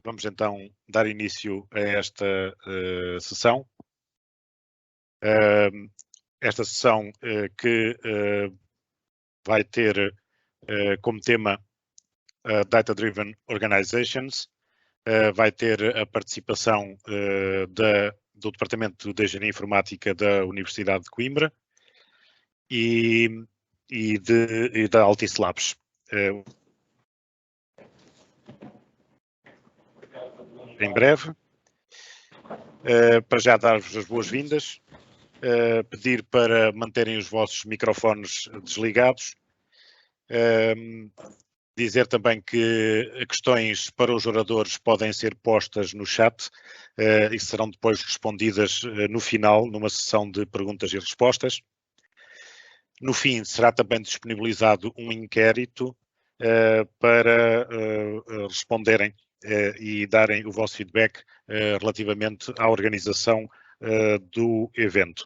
Vamos então dar início a esta sessão. Esta sessão que vai ter como tema Data Driven Organizations, vai ter a participação do Departamento de Engenharia Informática da Universidade de Coimbra e da Altice Labs. Em breve, para já dar-vos as boas-vindas, pedir para manterem os vossos microfones desligados, dizer também que questões para os oradores podem ser postas no chat e serão depois respondidas no final, numa sessão de perguntas e respostas. No fim, será também disponibilizado um inquérito para responderem e darem o vosso feedback relativamente à organização do evento.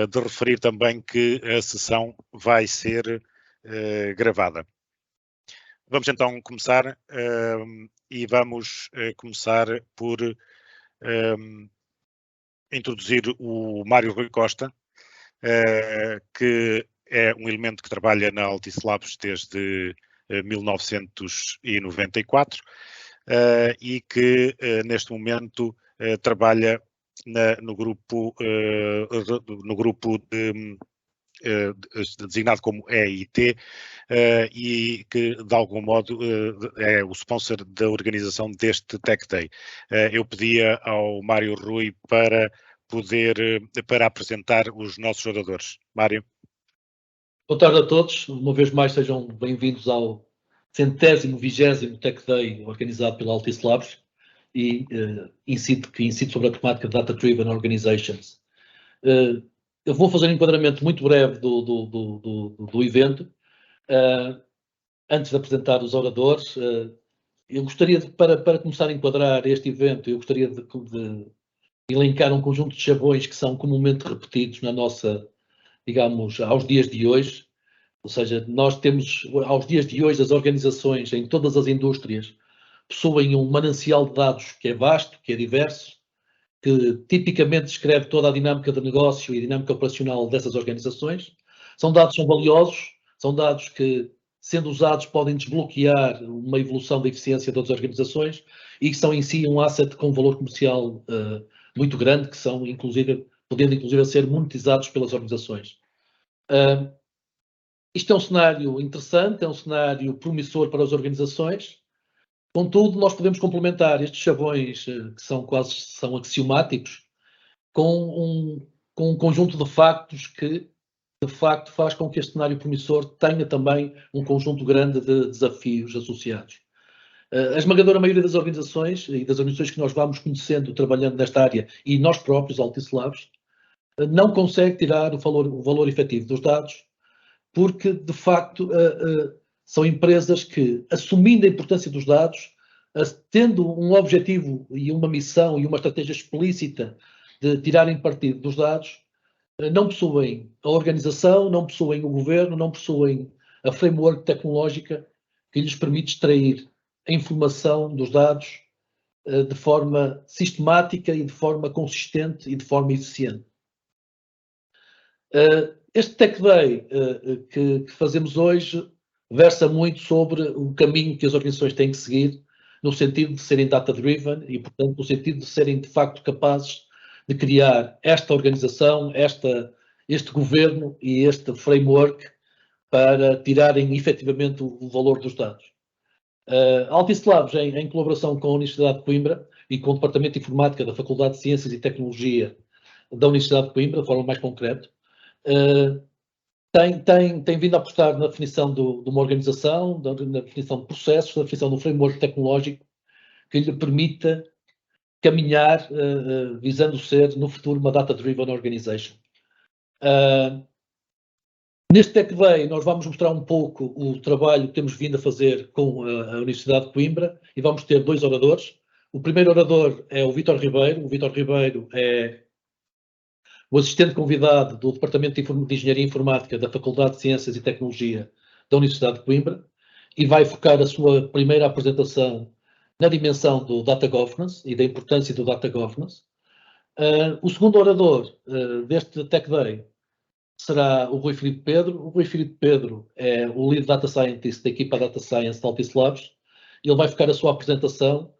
De referir também que a sessão vai ser gravada. Vamos então começar e vamos começar por introduzir o Mário Rui Costa, que é um elemento que trabalha na Altice Labs desde 1994 e que neste momento trabalha no grupo designado como EIT e que de algum modo é o sponsor da organização deste Tech Day. Eu pedia ao Mário Rui para apresentar os nossos oradores. Mário. Boa tarde a todos. Uma vez mais sejam bem-vindos ao 120º Tech Day organizado pela Altice Labs e que incide sobre a temática de Data Driven Organizations. Eu vou fazer um enquadramento muito breve do evento. Antes de apresentar os oradores, eu gostaria para começar a enquadrar este evento, eu gostaria de elencar um conjunto de chavões que são comumente repetidos na nossa, digamos, aos dias de hoje. Ou seja, nós temos, aos dias de hoje, as organizações em todas as indústrias possuem um manancial de dados que é vasto, que é diverso, que tipicamente descreve toda a dinâmica de negócio e dinâmica operacional dessas organizações. São valiosos, são dados que, sendo usados, podem desbloquear uma evolução da eficiência das organizações e que são em si um asset com valor comercial muito grande, que são, podendo inclusive ser monetizados pelas organizações. Isto é um cenário interessante, é um cenário promissor para as organizações. Contudo, nós podemos complementar estes chavões, que são axiomáticos, com um conjunto de factos que, de facto, faz com que este cenário promissor tenha também um conjunto grande de desafios associados. A esmagadora maioria das organizações e das organizações que nós vamos conhecendo, trabalhando nesta área, e nós próprios, Altice Labs, não consegue tirar o valor efetivo dos dados, porque, de facto, são empresas que, assumindo a importância dos dados, tendo um objetivo e uma missão e uma estratégia explícita de tirarem partido dos dados, não possuem a organização, não possuem o governo, não possuem a framework tecnológica que lhes permite extrair a informação dos dados de forma sistemática e de forma consistente e de forma eficiente. Este Tech Day que fazemos hoje versa muito sobre o caminho que as organizações têm que seguir no sentido de serem data-driven e, portanto, no sentido de serem, de facto, capazes de criar esta organização, este governo e este framework para tirarem efetivamente o valor dos dados. A Altice Labs, em colaboração com a Universidade de Coimbra e com o Departamento de Informática da Faculdade de Ciências e Tecnologia da Universidade de Coimbra, de forma mais concreta, tem vindo a apostar na definição de uma organização, na definição de processos, na definição de um framework tecnológico que lhe permita caminhar visando ser, no futuro, uma data-driven organization. Neste Tech Day, nós vamos mostrar um pouco o trabalho que temos vindo a fazer com a Universidade de Coimbra e vamos ter dois oradores. O primeiro orador é o Vítor Ribeiro. O Vítor Ribeiro é o assistente convidado do Departamento de Engenharia Informática da Faculdade de Ciências e Tecnologia da Universidade de Coimbra e vai focar a sua primeira apresentação na dimensão do Data Governance e da importância do Data Governance. O segundo orador deste Tech Day será o Rui Filipe Pedro. O Rui Filipe Pedro é o Lead Data Scientist da equipa Data Science da Altice Labs. Ele vai ficar a sua apresentação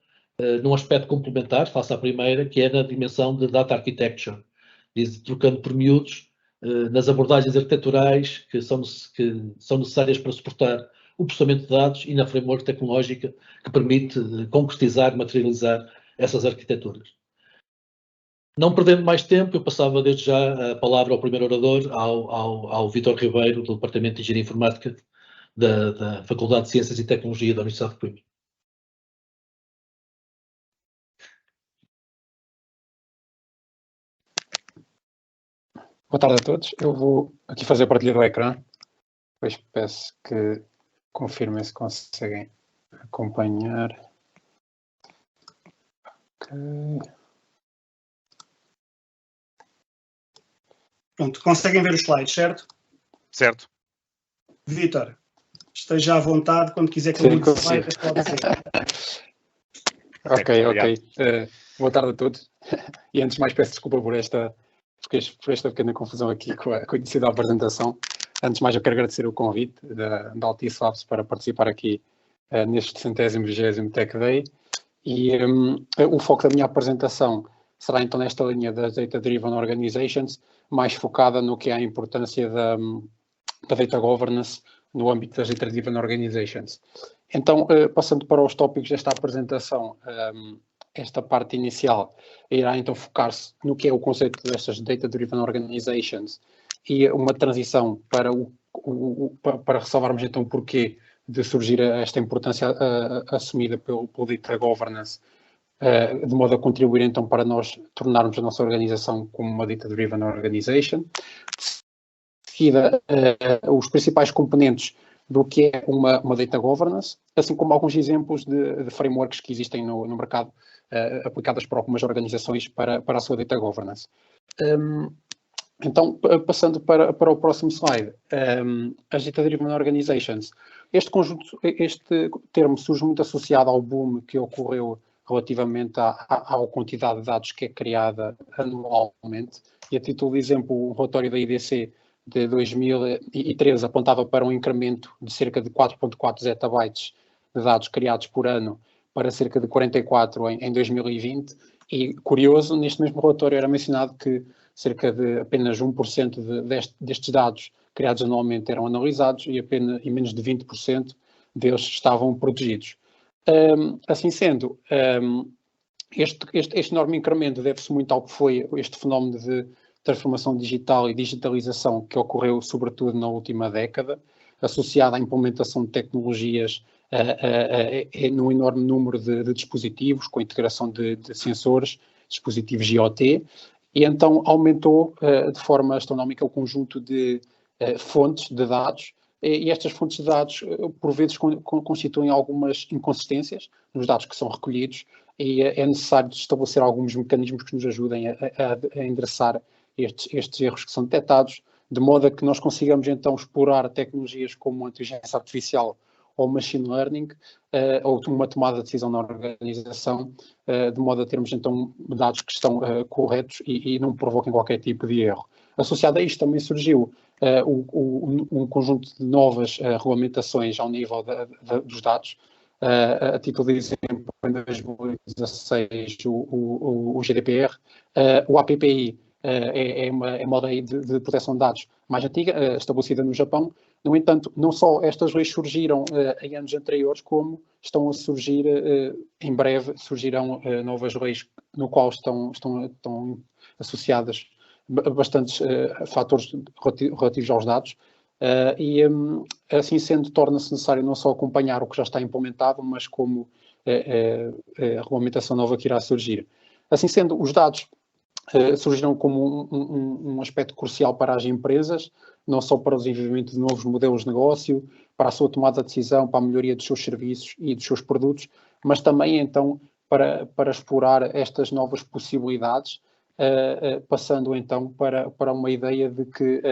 num aspecto complementar, face à primeira, que é na dimensão de Data Architecture, trocando por miúdos nas abordagens arquiteturais que são necessárias para suportar o processamento de dados e na framework tecnológica que permite concretizar, materializar essas arquiteturas. Não perdendo mais tempo, eu passava desde já a palavra ao primeiro orador, ao Vítor Ribeiro, do Departamento de Engenharia Informática da Faculdade de Ciências e Tecnologia da Universidade de Coimbra. Boa tarde a todos. Eu vou aqui fazer a partilha do ecrã. Depois peço que confirmem se conseguem acompanhar. Ok. Pronto, conseguem ver os slides, certo? Certo. Vítor, esteja à vontade, quando quiser que eu mude os slides, pode ser. Ok. Boa tarde a todos. E antes de mais peço desculpa por esta pequena confusão aqui com a início da apresentação. Antes de mais eu quero agradecer o convite da Altice Labs para participar aqui neste 120º Tech Day. E o foco da minha apresentação será então nesta linha das Data Driven Organizations, mais focada no que é a importância da Data Governance no âmbito das Data Driven Organizations. Então, passando para os tópicos desta apresentação, esta parte inicial irá então focar-se no que é o conceito destas Data Driven Organizations e uma transição para ressalvarmos então o porquê de surgir esta importância assumida pelo Data Governance, de modo a contribuir então para nós tornarmos a nossa organização como uma Data Driven Organization. De seguida, os principais componentes do que é uma Data Governance, assim como alguns exemplos de frameworks que existem no mercado aplicadas por algumas organizações para a sua Data Governance. Então, passando para o próximo slide, as Data Driven Organizations. Este termo surge muito associado ao boom que ocorreu relativamente à quantidade de dados que é criada anualmente. E a título de exemplo, o relatório da IDC de 2013 apontava para um incremento de cerca de 4.4 zettabytes de dados criados por ano para cerca de 44 em 2020. E, curioso, neste mesmo relatório era mencionado que cerca de apenas 1% destes dados criados anualmente eram analisados e menos de 20% deles estavam protegidos. Assim sendo, este enorme incremento deve-se muito ao que foi este fenómeno de transformação digital e digitalização que ocorreu sobretudo na última década, associada à implementação de tecnologias num enorme número de dispositivos, com a integração de sensores, dispositivos IoT, e então aumentou de forma astronómica o conjunto de fontes de dados, e estas fontes de dados, por vezes, constituem algumas inconsistências nos dados que são recolhidos, e é necessário estabelecer alguns mecanismos que nos ajudem a endereçar estes erros que são detectados, de modo a que nós consigamos então explorar tecnologias como a inteligência artificial ou machine learning, ou uma tomada de decisão na organização, de modo a termos então dados que estão corretos e não provoquem qualquer tipo de erro. Associado a isto também surgiu um conjunto de novas regulamentações ao nível dos dados. A título de exemplo, em 2016 o GDPR, o APPI é uma lei de proteção de dados mais antiga, estabelecida no Japão. No entanto, não só estas leis surgiram em anos anteriores, como estão a surgir, em breve, surgirão novas leis no qual estão associadas bastantes fatores relativos aos dados, e assim sendo, torna-se necessário não só acompanhar o que já está implementado, mas como a regulamentação nova que irá surgir. Assim sendo, os dados surgiram como um aspecto crucial para as empresas, não só para o desenvolvimento de novos modelos de negócio, para a sua tomada de decisão, para a melhoria dos seus serviços e dos seus produtos, mas também então para explorar estas novas possibilidades, passando então para uma ideia de que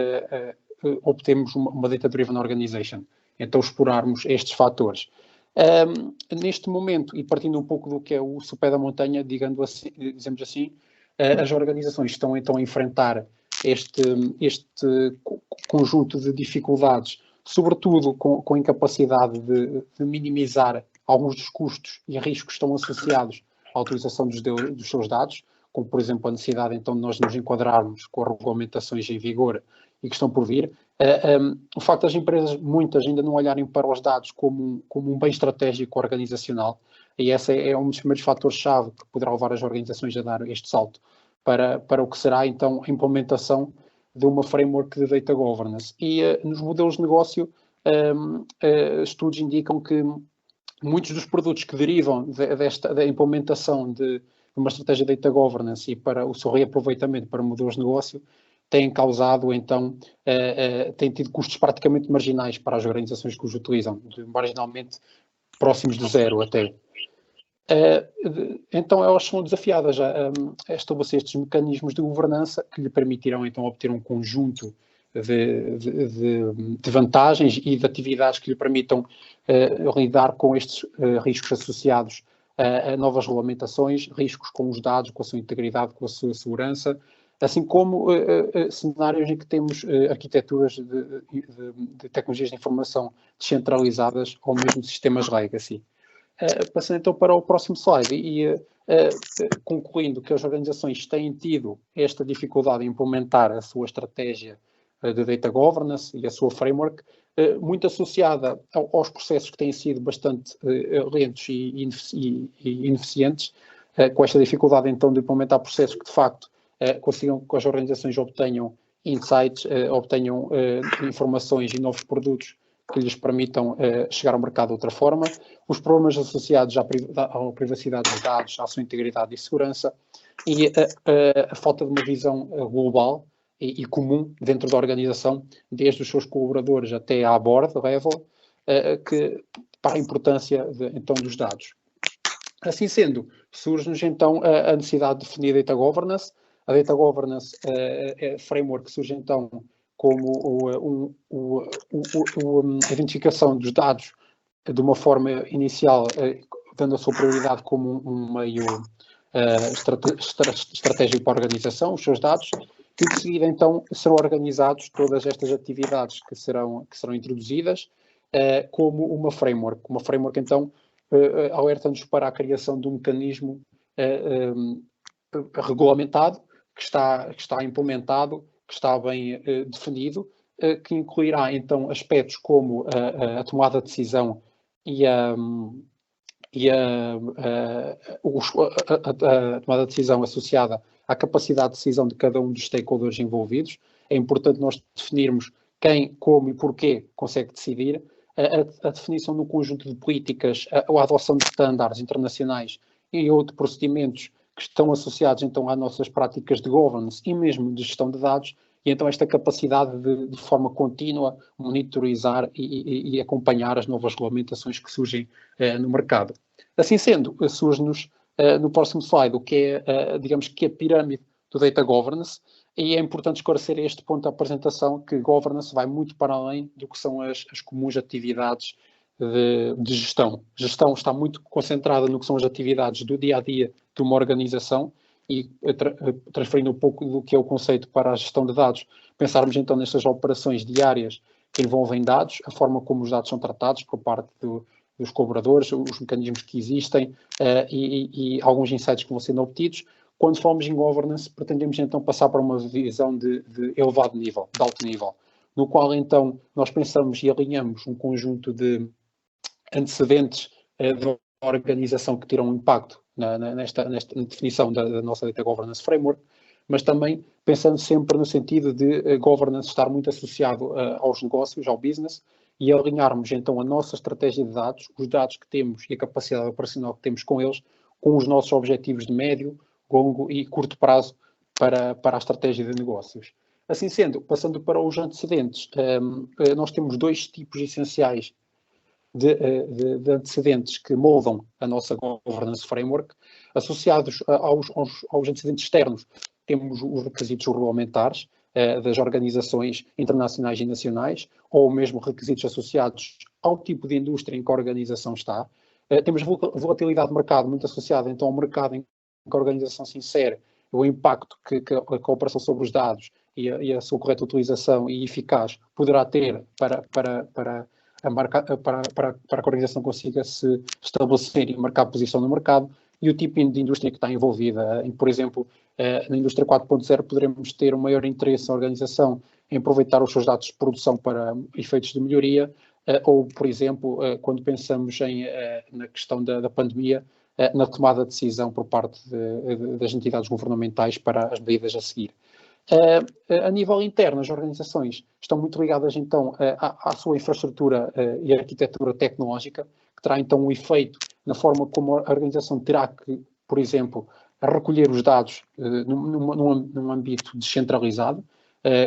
obtemos uma Data Driven Organization. Então explorarmos estes fatores. Neste momento, e partindo um pouco do que é o sopé da montanha, dizemos assim, as organizações estão então a enfrentar este conjunto de dificuldades, sobretudo com a incapacidade de minimizar alguns dos custos e riscos que estão associados à utilização dos seus dados, como, por exemplo, a necessidade então de nós nos enquadrarmos com as regulamentações em vigor e que estão por vir. O facto das empresas, muitas, ainda não olharem para os dados como um bem estratégico organizacional, e esse é um dos primeiros fatores-chave que poderá levar as organizações a dar este salto para o que será, então, a implementação de uma framework de data governance. E nos modelos de negócio, estudos indicam que muitos dos produtos que derivam da implementação de uma estratégia de data governance e para o seu reaproveitamento para modelos de negócio têm causado, então, têm tido custos praticamente marginais para as organizações que os utilizam, marginalmente próximos de zero até. Então elas são desafiadas a estabelecer estes mecanismos de governança que lhe permitirão então obter um conjunto de vantagens e de atividades que lhe permitam lidar com estes riscos associados a novas regulamentações, riscos com os dados, com a sua integridade, com a sua segurança, assim como cenários em que temos arquiteturas de tecnologias de informação descentralizadas ou mesmo sistemas legacy. Passando então para o próximo slide e concluindo que as organizações têm tido esta dificuldade em implementar a sua estratégia de data governance e a sua framework, muito associada aos processos que têm sido bastante lentos e ineficientes, com esta dificuldade então de implementar processos que de facto consigam que as organizações obtenham insights, obtenham informações e novos produtos que lhes permitam chegar ao mercado de outra forma, os problemas associados à privacidade dos dados, à sua integridade e segurança, e a falta de uma visão global e comum dentro da organização, desde os seus colaboradores até à board level, para a importância então dos dados. Assim sendo, surge-nos então a necessidade de definir a data governance. A data governance framework surge então como a identificação dos dados de uma forma inicial, dando a sua prioridade como um meio estratégico para a organização, os seus dados, e de seguida então serão organizados todas estas atividades que serão introduzidas como uma framework. Uma framework então alerta-nos para a criação de um mecanismo regulamentado, que está implementado, que está bem definido, que incluirá então aspectos como a tomada de decisão e a tomada de decisão associada à capacidade de decisão de cada um dos stakeholders envolvidos. É importante nós definirmos quem, como e porquê consegue decidir, a definição de um conjunto de políticas, a adoção de estándares internacionais e outros procedimentos que estão associados então às nossas práticas de governance e mesmo de gestão de dados, e então esta capacidade de forma contínua monitorizar e acompanhar as novas regulamentações que surgem no mercado. Assim sendo, surge-nos no próximo slide o que é, digamos que a pirâmide do data governance, e é importante esclarecer este ponto da apresentação, que governance vai muito para além do que são as comuns atividades de gestão. A gestão está muito concentrada no que são as atividades do dia-a-dia de uma organização, e transferindo um pouco do que é o conceito para a gestão de dados, pensarmos então nestas operações diárias que envolvem dados, a forma como os dados são tratados por parte dos colaboradores, os mecanismos que existem e alguns insights que vão sendo obtidos. Quando falamos em governance, pretendemos então passar para uma visão de elevado nível, de alto nível, no qual então nós pensamos e alinhamos um conjunto de antecedentes da organização que terão um impacto nesta definição da nossa Data Governance Framework, mas também pensando sempre no sentido de governance estar muito associado aos negócios, ao business, e alinharmos então a nossa estratégia de dados, os dados que temos e a capacidade operacional que temos com eles, com os nossos objetivos de médio, longo e curto prazo para a estratégia de negócios. Assim sendo, passando para os antecedentes, nós temos dois tipos essenciais de antecedentes que moldam a nossa governance framework. Associados aos antecedentes externos, temos os requisitos regulamentares, das organizações internacionais e nacionais, ou mesmo requisitos associados ao tipo de indústria em que a organização está. Temos volatilidade de mercado muito associada então ao mercado em que a organização se insere, o impacto que a operação sobre os dados e a sua correta utilização e eficaz poderá ter para a organização consiga se estabelecer e marcar posição no mercado, e o tipo de indústria que está envolvida. Por exemplo, na indústria 4.0 poderemos ter um maior interesse na organização em aproveitar os seus dados de produção para efeitos de melhoria, ou, por exemplo, quando pensamos na questão da pandemia, na tomada de decisão por parte das entidades governamentais para as medidas a seguir. A nível interno, as organizações estão muito ligadas, então, à sua infraestrutura e arquitetura tecnológica, que terá, então, um efeito na forma como a organização terá que, por exemplo, recolher os dados num âmbito descentralizado,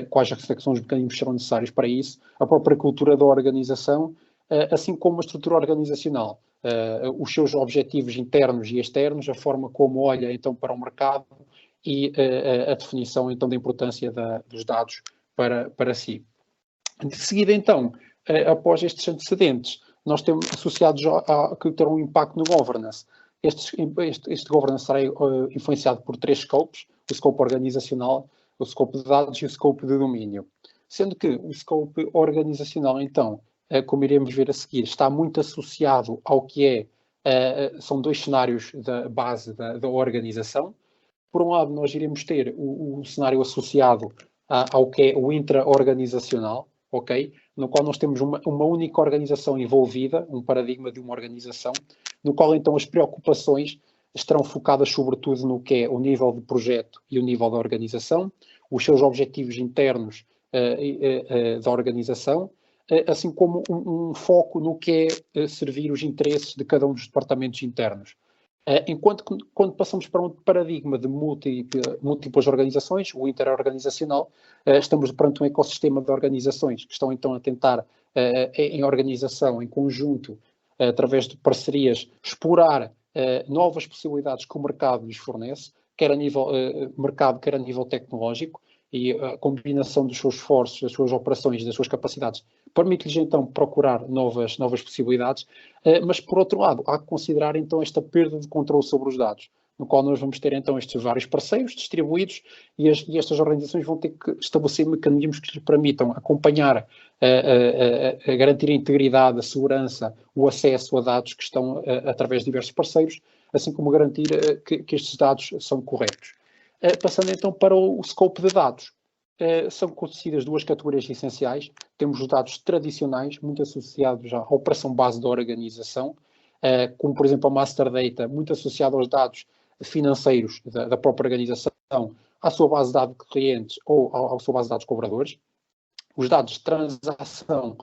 quais são os mecanismos que serão necessários para isso, a própria cultura da organização, assim como a estrutura organizacional, os seus objetivos internos e externos, a forma como olha, então, para o mercado e a definição, então, da importância dos dados para si. De seguida, então, após estes antecedentes, nós temos associados que terão um impacto no governance. Este governance será influenciado por 3 scopes: o scope organizacional, o scope de dados e o scope de domínio. Sendo que o scope organizacional, então, como iremos ver a seguir, está muito associado ao que são 2 cenários da base da organização. Por um lado, nós iremos ter o cenário associado ao que é o intra-organizacional, ok? No qual nós temos uma única organização envolvida, um paradigma de uma organização, no qual então as preocupações estarão focadas sobretudo no que é o nível de projeto e o nível da organização, os seus objetivos internos da organização, assim como um foco no que é servir os interesses de cada um dos departamentos internos. Enquanto que, quando passamos para um paradigma de múltiplas organizações, o interorganizacional, estamos perante um ecossistema de organizações que estão então a tentar, em organização, em conjunto, através de parcerias, explorar novas possibilidades que o mercado lhes fornece, quer a nível mercado, quer a nível tecnológico, e a combinação dos seus esforços, das suas operações, das suas capacidades, permite-lhes então procurar novas possibilidades, mas por outro lado, há que considerar então esta perda de controle sobre os dados, no qual nós vamos ter então estes vários parceiros distribuídos e estas organizações vão ter que estabelecer mecanismos que lhes permitam acompanhar, a garantir a integridade, a segurança, o acesso a dados que estão através de diversos parceiros, assim como garantir que estes dados são corretos. Passando então para o scope de dados. São conhecidas 2 categorias essenciais. Temos os dados tradicionais, muito associados à operação base da organização, como por exemplo a master data, muito associado aos dados financeiros da própria organização, à sua base de dados de clientes ou à sua base de dados de cobradores. Os dados de transação,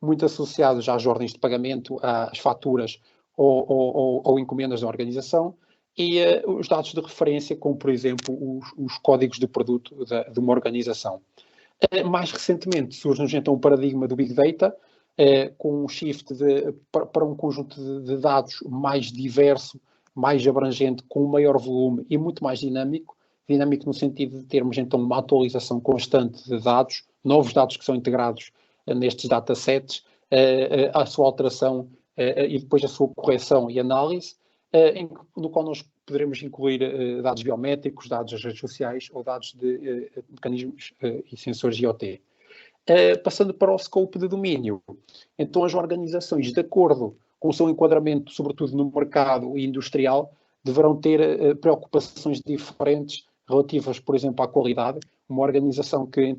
muito associados às ordens de pagamento, às faturas ou encomendas da organização. E os dados de referência, como por exemplo os códigos de produto de uma organização. Mais recentemente surge então o paradigma do Big Data, com um shift para um conjunto de dados mais diverso, mais abrangente, com um maior volume e muito mais dinâmico no sentido de termos então uma atualização constante de dados, novos dados que são integrados nestes datasets, a sua alteração e depois a sua correção e análise, no qual nós poderemos incluir dados biométricos, dados das redes sociais ou dados de mecanismos e sensores IoT. Passando para o scope de domínio, então as organizações, de acordo com o seu enquadramento, sobretudo no mercado industrial, deverão ter preocupações diferentes relativas, por exemplo, à qualidade. Uma organização que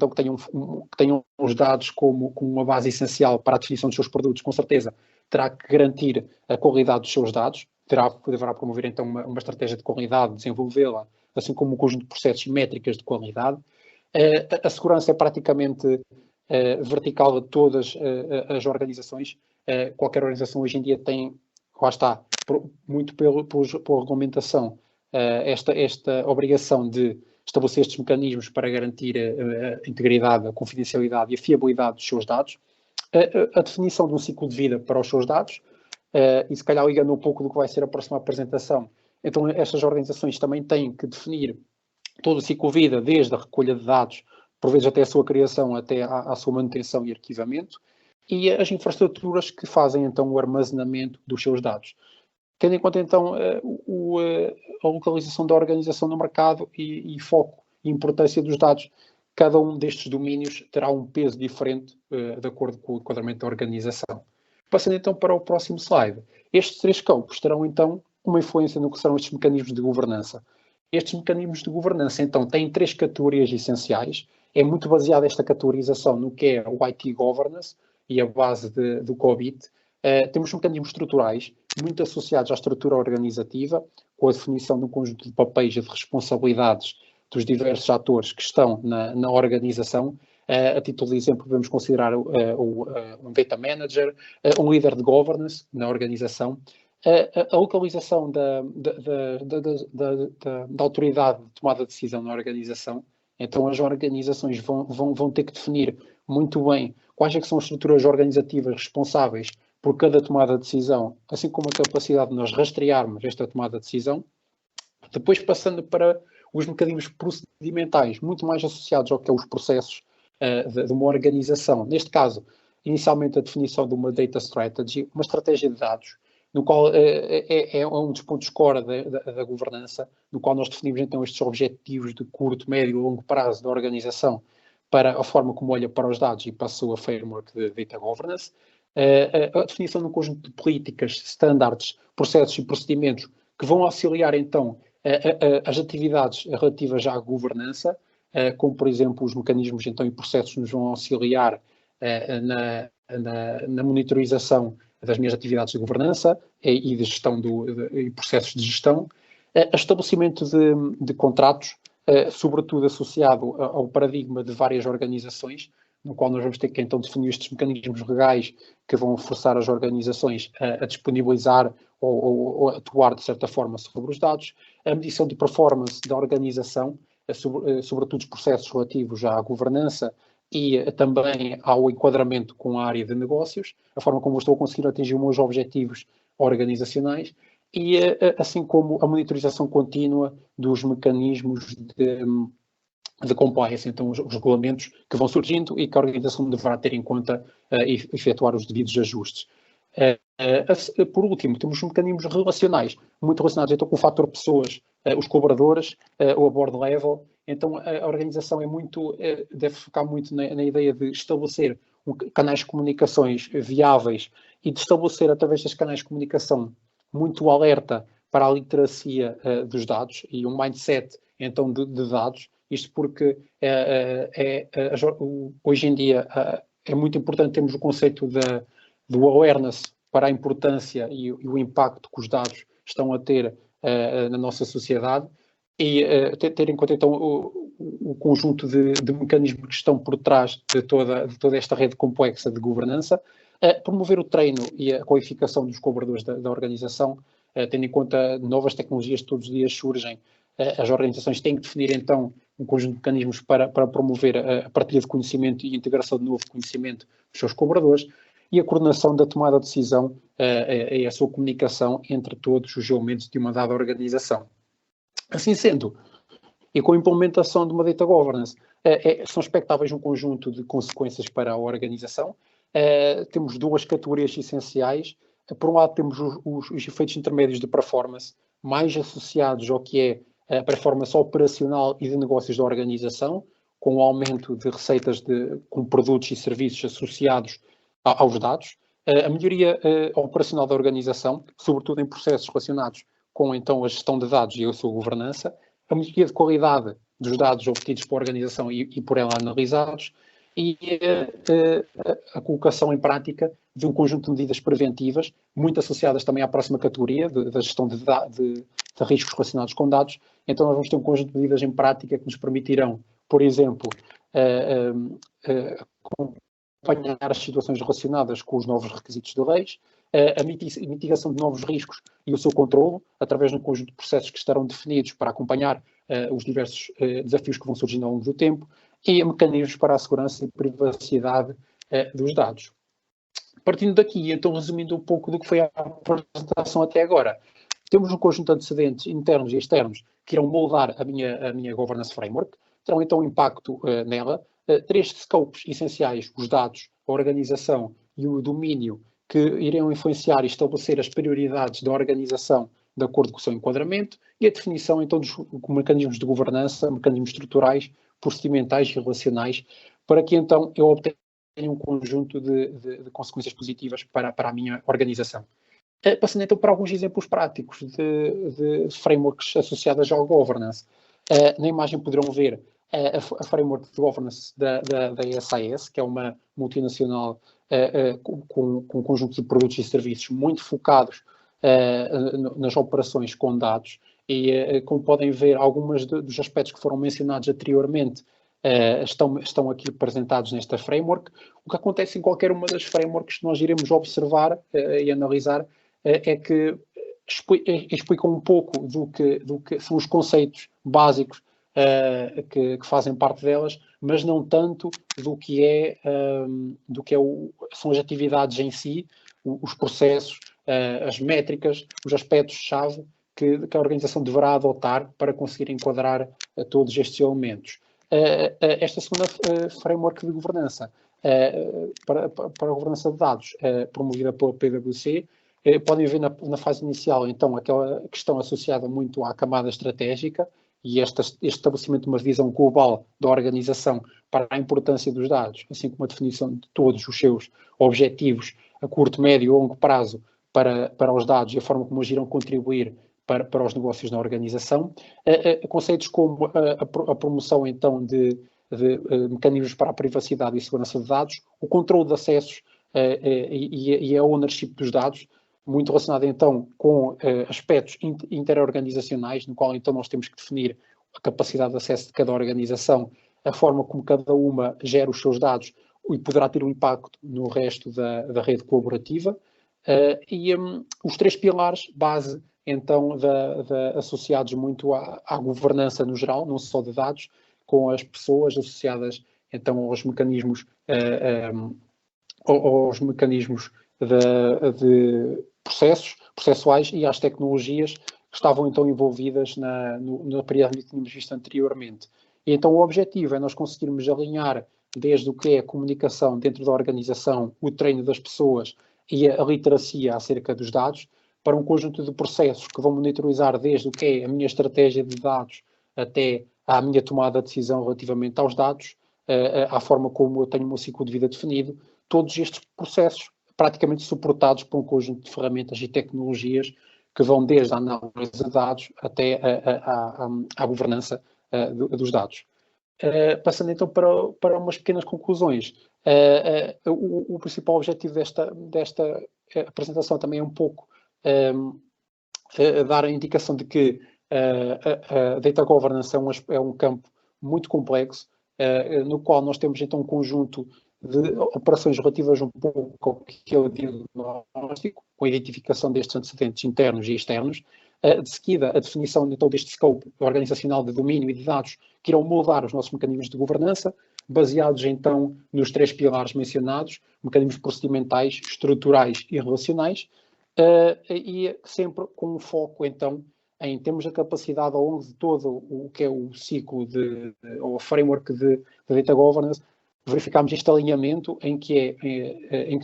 tenha os dados como uma base essencial para a definição dos seus produtos, com certeza terá que garantir a qualidade dos seus dados, deverá promover então uma estratégia de qualidade, desenvolvê-la, assim como um conjunto de processos e métricas de qualidade. A segurança é praticamente vertical de todas as organizações. Qualquer organização hoje em dia tem, lá está, muito pela regulamentação, esta obrigação de estabelecer estes mecanismos para garantir a integridade, a confidencialidade e a fiabilidade dos seus dados. A definição de um ciclo de vida para os seus dados, e se calhar ligando um pouco do que vai ser a próxima apresentação. Então estas organizações também têm que definir todo o ciclo de vida, desde a recolha de dados, por vezes até a sua criação, até à sua manutenção e arquivamento, e as infraestruturas que fazem então o armazenamento dos seus dados. Tendo em conta então a localização da organização no mercado e foco e importância dos dados, cada um destes domínios terá um peso diferente de acordo com o enquadramento da organização. Passando então para o próximo slide. Estes 3 campos terão então uma influência no que serão estes mecanismos de governança. Estes mecanismos de governança então têm 3 categorias essenciais. É muito baseada esta categorização no que é o IT Governance e a base do COBIT. Temos mecanismos estruturais muito associados à estrutura organizativa, com a definição de um conjunto de papéis e de responsabilidades dos diversos atores que estão na organização. A título de exemplo, podemos considerar um data manager, um líder de governance na organização, a localização da autoridade de tomada de decisão na organização. Então, as organizações vão ter que definir muito bem quais é que são as estruturas organizativas responsáveis por cada tomada de decisão, assim como a capacidade de nós rastrearmos esta tomada de decisão. Depois, passando para os mecanismos procedimentais, muito mais associados ao que é os processos de uma organização. Neste caso, inicialmente a definição de uma data strategy, uma estratégia de dados, no qual é um dos pontos core da governança, no qual nós definimos então estes objetivos de curto, médio e longo prazo da organização para a forma como olha para os dados e para a sua framework de data governance. A definição de um conjunto de políticas, standards, processos e procedimentos que vão auxiliar então as atividades relativas à governança, como por exemplo os mecanismos então, e processos nos vão auxiliar na monitorização das minhas atividades de governança e de gestão e processos de gestão, estabelecimento de contratos, sobretudo associado ao paradigma de várias organizações, no qual nós vamos ter que então definir estes mecanismos legais que vão forçar as organizações a disponibilizar ou atuar de certa forma sobre os dados, a medição de performance da organização, sobretudo os processos relativos à governança e também ao enquadramento com a área de negócios, a forma como eu estou a conseguir atingir os meus objetivos organizacionais e assim como a monitorização contínua dos mecanismos de compliance, então os regulamentos que vão surgindo e que a organização deverá ter em conta e efetuar os devidos ajustes. Por último, temos os mecanismos relacionais, muito relacionados então com o fator pessoas, os colaboradores, o board level. Então a organização deve focar muito na ideia de estabelecer canais de comunicações viáveis e de estabelecer através destes canais de comunicação muito alerta para a literacia dos dados e um mindset então de dados. Isto porque hoje em dia é muito importante termos o conceito do awareness para a importância e o impacto que os dados estão a ter na nossa sociedade e ter em conta então o conjunto de mecanismos que estão por trás de toda esta rede complexa de governança, promover o treino e a qualificação dos colaboradores da organização, tendo em conta novas tecnologias que todos os dias surgem. As organizações têm que definir então um conjunto de mecanismos para promover a partilha de conhecimento e a integração de novo conhecimento dos seus colaboradores e a coordenação da tomada de decisão e a sua comunicação entre todos os elementos de uma dada organização. Assim sendo, e com a implementação de uma data governance, são expectáveis um conjunto de consequências para a organização. Temos 2 categorias essenciais. Por um lado, temos os efeitos intermédios de performance, mais associados ao que é a performance operacional e de negócios da organização, com o aumento de receitas com produtos e serviços associados aos dados, a melhoria operacional da organização, sobretudo em processos relacionados com então a gestão de dados e a sua governança, a melhoria de qualidade dos dados obtidos pela organização e por ela analisados, e a colocação em prática de um conjunto de medidas preventivas, muito associadas também à próxima categoria, da gestão de riscos relacionados com dados. Então nós vamos ter um conjunto de medidas em prática que nos permitirão, por exemplo, acompanhar as situações relacionadas com os novos requisitos de leis, a mitigação de novos riscos e o seu controlo, através de um conjunto de processos que estarão definidos para acompanhar os diversos desafios que vão surgindo ao longo do tempo, e mecanismos para a segurança e privacidade dos dados. Partindo daqui, então, resumindo um pouco do que foi a apresentação até agora, temos um conjunto de antecedentes internos e externos que irão moldar a minha governance framework, terão então um impacto nela, três scopes essenciais: os dados, a organização e o domínio, que irão influenciar e estabelecer as prioridades da organização de acordo com o seu enquadramento, e a definição então dos mecanismos de governança, mecanismos estruturais, procedimentais e relacionais, para que então eu obtenha um conjunto de consequências positivas para a minha organização. Passando então para alguns exemplos práticos de frameworks associadas ao governance. Na imagem poderão ver a framework de governance da SIS, que é uma multinacional com um conjunto de produtos e serviços muito focados nas operações com dados, e como podem ver, alguns dos aspectos que foram mencionados anteriormente estão aqui apresentados nesta framework. O que acontece em qualquer uma das frameworks que nós iremos observar e analisar é que explicam um pouco do que são os conceitos básicos que fazem parte delas, mas não tanto do que são as atividades em si, os processos, as métricas, os aspectos-chave que a organização deverá adotar para conseguir enquadrar todos estes elementos. Esta segunda framework de governança para a governança de dados, promovida pela PwC, podem ver na fase inicial, então, aquela questão associada muito à camada estratégica e este estabelecimento de uma visão global da organização para a importância dos dados, assim como a definição de todos os seus objetivos a curto, médio e longo prazo para os dados e a forma como eles irão contribuir para os negócios na organização. Conceitos como a promoção, então, de mecanismos para a privacidade e segurança de dados, o controle de acessos e a ownership dos dados, muito relacionado, então, com aspectos interorganizacionais, no qual, então, nós temos que definir a capacidade de acesso de cada organização, a forma como cada uma gera os seus dados e poderá ter um impacto no resto da rede colaborativa. Os três pilares base, então, associados muito à governança no geral, não só de dados, com as pessoas associadas, então, aos mecanismos de processuais e às tecnologias que estavam, então, envolvidas na pirâmide que tínhamos visto anteriormente. E, então, o objetivo é nós conseguirmos alinhar desde o que é a comunicação dentro da organização, o treino das pessoas e a literacia acerca dos dados, para um conjunto de processos que vão monitorizar desde o que é a minha estratégia de dados até à minha tomada de decisão relativamente aos dados, à forma como eu tenho o meu ciclo de vida definido, todos estes processos praticamente suportados por um conjunto de ferramentas e tecnologias que vão desde a análise de dados até à governança dos dados. Passando então para umas pequenas conclusões. O principal objetivo desta apresentação também é um pouco dar a indicação de que a data governance é um campo muito complexo, no qual nós temos então um conjunto de operações relativas um pouco ao que é o diagnóstico, com a identificação destes antecedentes internos e externos, de seguida a definição então deste scope organizacional de domínio e de dados que irão moldar os nossos mecanismos de governança, baseados então nos três pilares mencionados, mecanismos procedimentais, estruturais e relacionais, e sempre com um foco então em termos da capacidade ao longo de todo o que é o ciclo ou framework de data governance, verificamos este alinhamento em que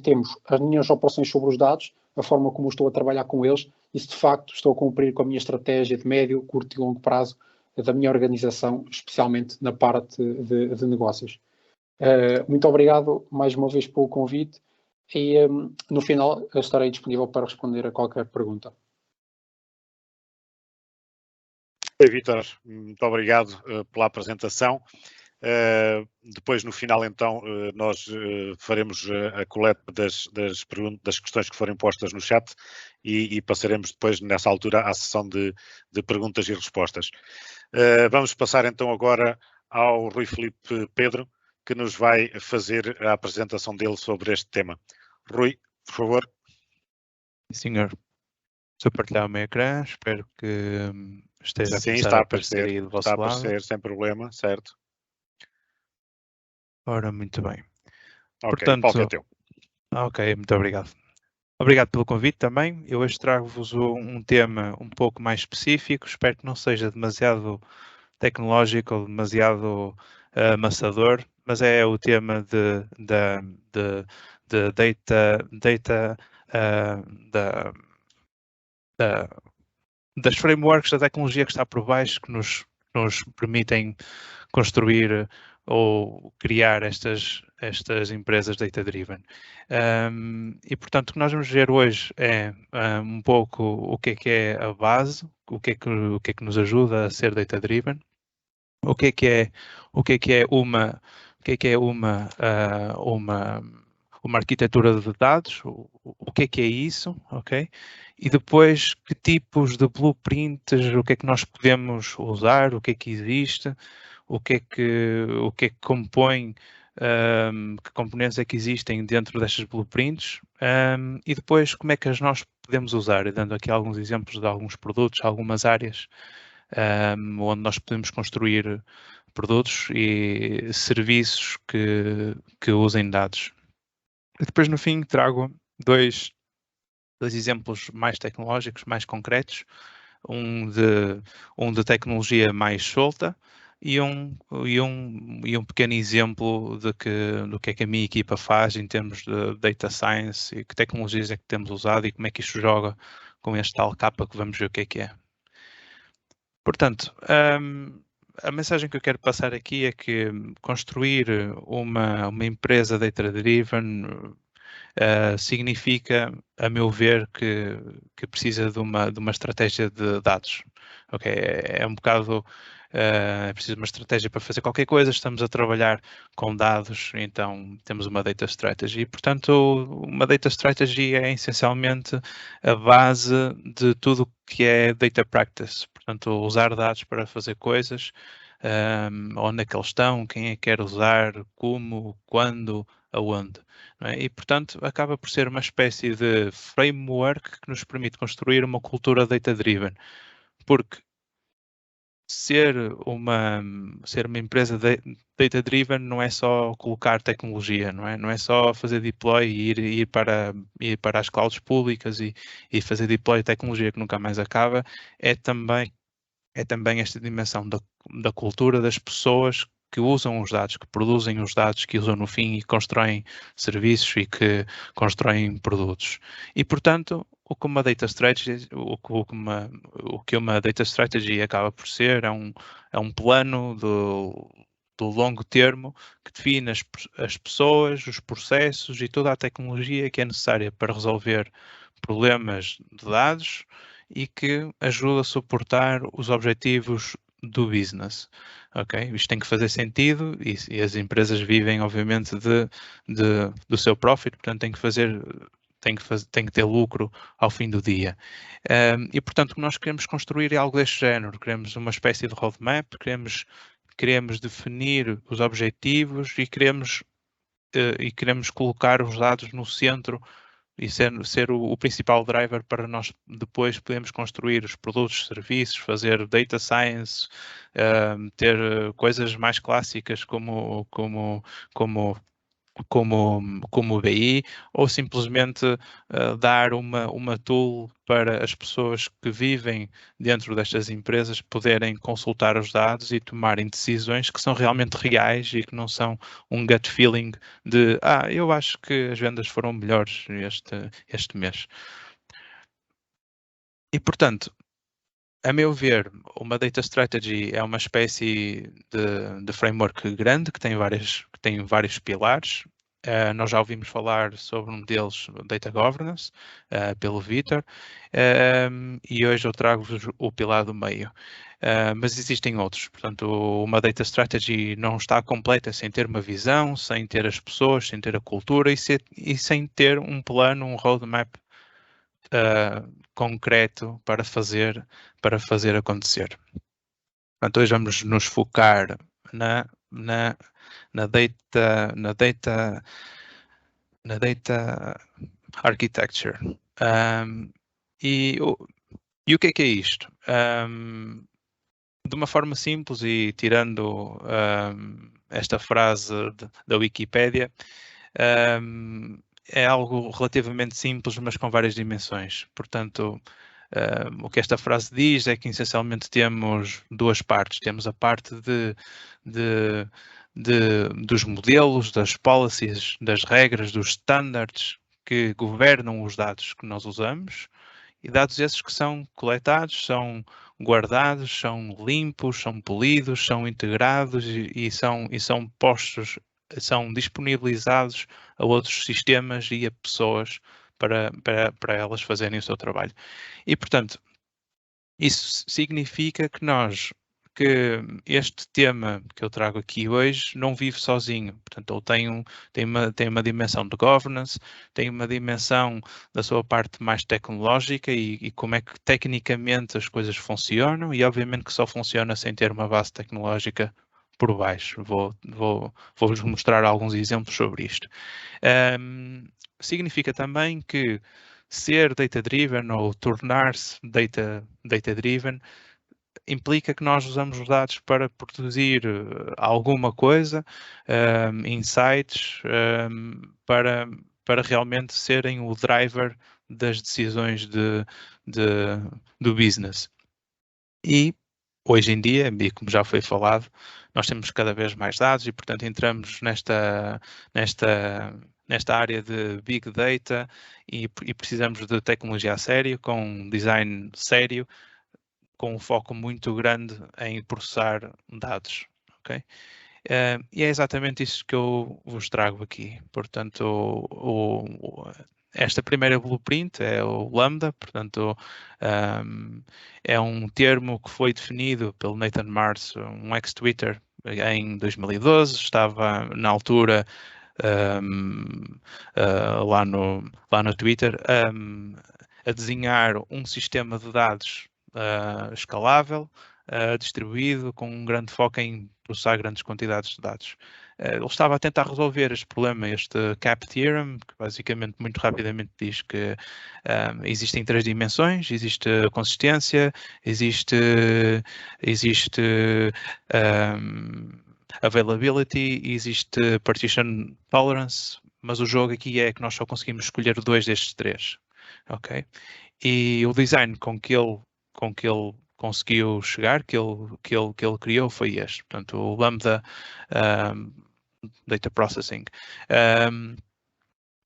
temos as minhas operações sobre os dados, a forma como estou a trabalhar com eles, e se de facto estou a cumprir com a minha estratégia de médio, curto e longo prazo da minha organização, especialmente na parte de negócios. Muito obrigado mais uma vez pelo convite e no final estarei disponível para responder a qualquer pergunta. Vítor, muito obrigado pela apresentação. Depois, no final, então, nós faremos a coleta das questões que forem postas no chat e passaremos depois, nessa altura, à sessão de perguntas e respostas. Vamos passar, então, agora ao Rui Filipe Pedro, que nos vai fazer a apresentação dele sobre este tema. Rui, por favor. Senhor, estou a partilhar o meu ecrã, espero que esteja a começar a aparecer aí do vosso lado. Está a aparecer, sem problema, certo? Ora, muito bem. Ok, portanto, o palco é teu. Ok, muito obrigado. Obrigado pelo convite também. Eu hoje trago-vos um tema um pouco mais específico, espero que não seja demasiado tecnológico ou demasiado amassador, mas é o tema de das frameworks da tecnologia que está por baixo, que nos permitem construir ou criar estas empresas data-driven. E, portanto, o que nós vamos ver hoje é um pouco o que é a base, o que é que nos ajuda a ser data-driven, o que é uma arquitetura de dados, o que é isso, ok? E depois que tipos de blueprints, o que é que nós podemos usar, o que é que existe, o que é que compõe, que componentes é que existem dentro destas blueprints, e depois como é que nós podemos usar, e dando aqui alguns exemplos de alguns produtos, algumas áreas onde nós podemos construir produtos e serviços que usem dados. E depois, no fim, trago dois exemplos mais tecnológicos, mais concretos, um de tecnologia mais solta e um pequeno exemplo do que é que a minha equipa faz em termos de data science e que tecnologias é que temos usado e como é que isto joga com este tal capa que vamos ver o que é. Portanto, a mensagem que eu quero passar aqui é que construir uma empresa data-driven significa, a meu ver, que precisa de uma estratégia de dados. Okay? É um bocado, é preciso uma estratégia para fazer qualquer coisa, estamos a trabalhar com dados, então temos uma data strategy. Portanto, uma data strategy é essencialmente a base de tudo o que é data practice. Portanto, usar dados para fazer coisas, onde é que eles estão, quem é que quer usar, como, quando, aonde. Não é? E, portanto, acaba por ser uma espécie de framework que nos permite construir uma cultura data-driven. Porque ser uma empresa data-driven não é só colocar tecnologia, não é? Não é só fazer deploy e ir para as clouds públicas e fazer deploy de tecnologia que nunca mais acaba. É também esta dimensão da cultura das pessoas que usam os dados, que produzem os dados, que usam no fim e constroem serviços e que constroem produtos. E, portanto, o que uma data strategy acaba por ser é um plano do longo termo que define as pessoas, os processos e toda a tecnologia que é necessária para resolver problemas de dados e que ajuda a suportar os objetivos do business. Okay? Isto tem que fazer sentido e as empresas vivem, obviamente, do seu profit, portanto, tem que ter lucro ao fim do dia. E, portanto, o que nós queremos construir é algo deste género. Queremos uma espécie de roadmap, queremos definir os objetivos e queremos colocar os dados no centro e ser o principal driver para nós depois podermos construir os produtos, serviços, fazer data science, ter coisas mais clássicas como o BI, ou simplesmente dar uma tool para as pessoas que vivem dentro destas empresas poderem consultar os dados e tomarem decisões que são realmente reais e que não são um gut feeling de eu acho que as vendas foram melhores este mês. E, portanto, a meu ver, uma data strategy é uma espécie de framework grande que tem vários pilares. Nós já ouvimos falar sobre um deles, Data Governance, pelo Vitor, e hoje eu trago-vos o pilar do meio. Mas existem outros, portanto, uma Data Strategy não está completa sem ter uma visão, sem ter as pessoas, sem ter a cultura e sem ter um plano, um roadmap concreto para fazer acontecer. Portanto, hoje vamos nos focar na data architecture. E o que é isto? De uma forma simples e tirando esta frase da Wikipédia, é algo relativamente simples, mas com várias dimensões. Portanto, o que esta frase diz é que essencialmente temos duas partes. Temos a parte de dos modelos, das policies, das regras, dos standards que governam os dados que nós usamos, e dados esses que são coletados, são guardados, são limpos, são polidos, são integrados e são postos, são disponibilizados a outros sistemas e a pessoas para elas fazerem o seu trabalho. E, portanto, isso significa que este tema que eu trago aqui hoje não vive sozinho. Portanto, ele tem uma dimensão de governance, tem uma dimensão da sua parte mais tecnológica e como é que tecnicamente as coisas funcionam, e obviamente que só funciona sem ter uma base tecnológica por baixo. Vou-vos mostrar alguns exemplos sobre isto. Significa também que ser data-driven ou tornar-se data-driven implica que nós usamos os dados para produzir alguma coisa, insights, para realmente serem o driver das decisões do business. E hoje em dia, e como já foi falado, nós temos cada vez mais dados e, portanto, entramos nesta área de Big Data e precisamos de tecnologia a sério, com design sério, com um foco muito grande em processar dados, ok? E é exatamente isso que eu vos trago aqui. Portanto, esta primeira blueprint é o Lambda, portanto, é um termo que foi definido pelo Nathan Mars, um ex-Twitter, em 2012, estava na altura lá no Twitter a desenhar um sistema de dados escalável, distribuído, com um grande foco em processar grandes quantidades de dados. Ele estava a tentar resolver este problema, este CAP Theorem, que basicamente muito rapidamente diz que existem 3 dimensões: existe consistência, existe availability e existe partition tolerance, mas o jogo aqui é que nós só conseguimos escolher 2 destes 3, ok? E o design com que ele conseguiu chegar, que ele criou, foi este. Portanto, o Lambda Data Processing.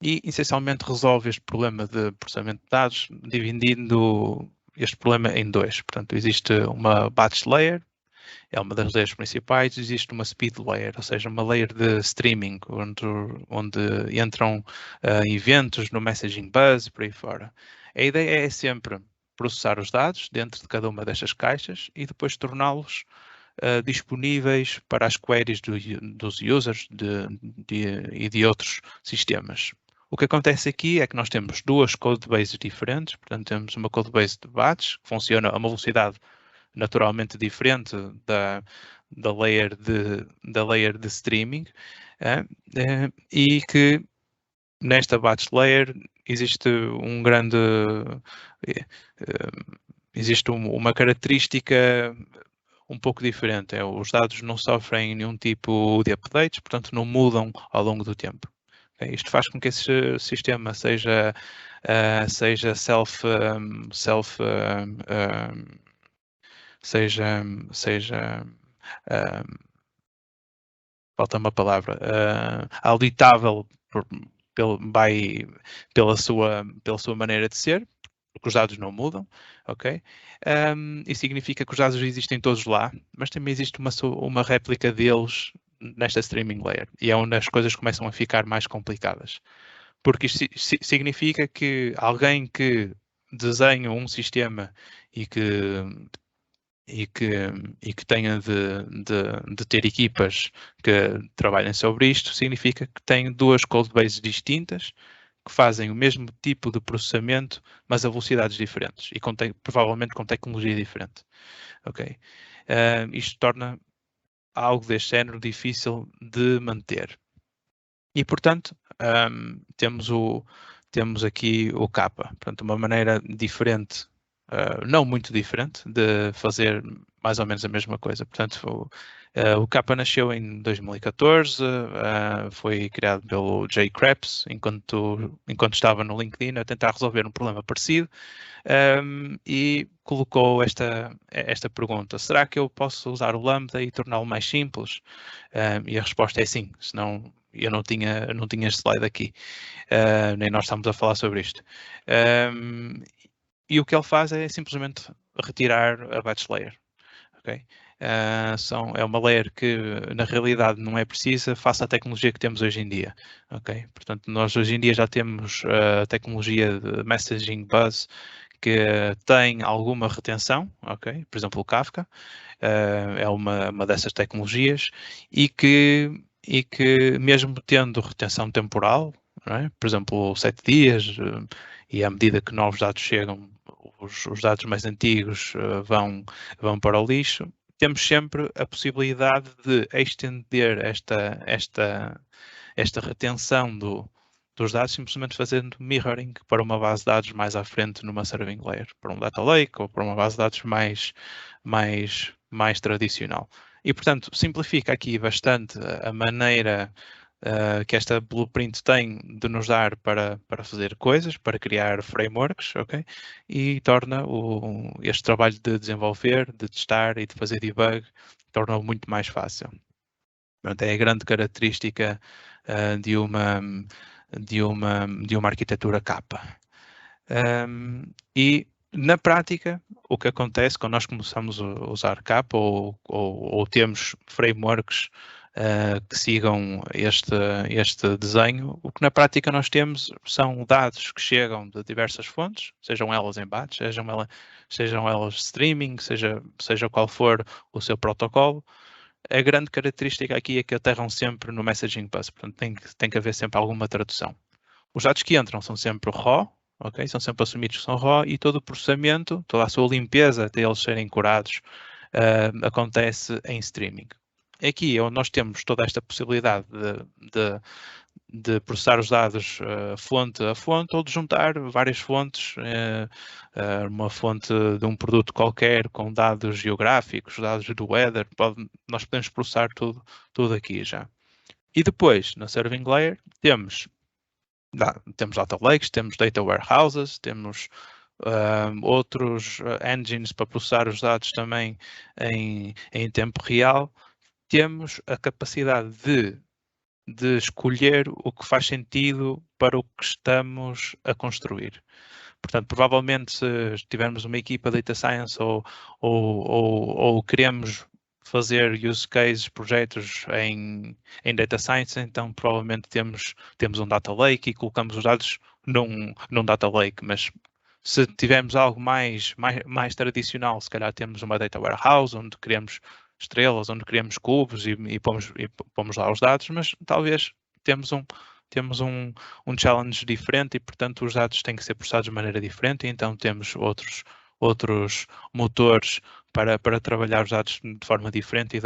E essencialmente resolve este problema de processamento de dados, dividindo este problema em 2. Portanto, existe uma batch layer, é uma das layers principais, existe uma speed layer, ou seja, uma layer de streaming, onde entram eventos no messaging bus e por aí fora. A ideia é sempre processar os dados dentro de cada uma destas caixas e depois torná-los disponíveis para as queries dos users e de outros sistemas. O que acontece aqui é que nós temos 2 codebases diferentes, portanto temos uma codebase de batch, que funciona a uma velocidade naturalmente diferente da layer de streaming, e que nesta batch layer existe uma característica um pouco diferente. Os dados não sofrem nenhum tipo de updates, portanto não mudam ao longo do tempo. Okay? Isto faz com que esse sistema seja falta uma palavra, auditável pela sua maneira de ser, porque os dados não mudam, ok? E significa que os dados existem todos lá, mas também existe uma réplica deles nesta streaming layer, e é onde as coisas começam a ficar mais complicadas. Porque isto significa que alguém que desenha um sistema e que tenha de ter equipas que trabalhem sobre isto, significa que tem 2 codebases distintas que fazem o mesmo tipo de processamento, mas a velocidades diferentes e provavelmente com tecnologia diferente. Ok? Isto torna algo deste género difícil de manter. E, portanto, temos aqui o Kappa, portanto, uma maneira diferente, não muito diferente, de fazer mais ou menos a mesma coisa. Portanto, O Kappa nasceu em 2014, foi criado pelo Jay Krebs, enquanto estava no LinkedIn a tentar resolver um problema parecido, e colocou esta pergunta: será que eu posso usar o Lambda e torná-lo mais simples? E a resposta é sim, senão eu não tinha este slide aqui, nem nós estamos a falar sobre isto. E o que ele faz é simplesmente retirar a batch layer. Okay? É uma layer que na realidade não é precisa face à tecnologia que temos hoje em dia. Okay? Portanto, nós hoje em dia já temos a tecnologia de Messaging Bus que tem alguma retenção, okay? Por exemplo o Kafka é uma dessas tecnologias e que mesmo tendo retenção temporal, não é? Por exemplo 7 dias, e à medida que novos dados chegam, os dados mais antigos vão para o lixo, temos sempre a possibilidade de estender esta retenção dos dados simplesmente fazendo mirroring para uma base de dados mais à frente numa serving layer, para um data lake ou para uma base de dados mais tradicional. E, portanto, simplifica aqui bastante a maneira que esta blueprint tem de nos dar para fazer coisas, para criar frameworks, ok? E torna este trabalho de desenvolver, de testar e de fazer debug, torna-o muito mais fácil. Portanto, é a grande característica de uma arquitetura Kappa. E na prática, o que acontece quando nós começamos a usar Kappa ou temos frameworks que sigam este desenho, o que na prática nós temos são dados que chegam de diversas fontes, sejam elas em batch, sejam elas streaming, seja qual for o seu protocolo. A grande característica aqui é que aterram sempre no Messaging Bus, portanto tem que haver sempre alguma tradução. Os dados que entram são sempre raw, okay? São sempre assumidos que são raw, e todo o processamento, toda a sua limpeza até eles serem curados, acontece em streaming. Aqui é onde nós temos toda esta possibilidade de processar os dados fonte a fonte, ou de juntar várias fontes, uma fonte de um produto qualquer com dados geográficos, dados do weather, nós podemos processar tudo aqui já. E depois, na serving layer, temos data lakes, temos data warehouses, temos outros engines para processar os dados também em tempo real. Temos a capacidade de escolher o que faz sentido para o que estamos a construir. Portanto, provavelmente se tivermos uma equipa de Data Science ou queremos fazer use cases, projetos em Data Science, então provavelmente temos um Data Lake e colocamos os dados num Data Lake, mas se tivermos algo mais tradicional, se calhar temos uma Data Warehouse onde queremos estrelas, onde queremos cubos e pomos lá os dados, mas talvez temos um challenge diferente e, portanto, os dados têm que ser processados de maneira diferente, e então temos outros motores para trabalhar os dados de forma diferente e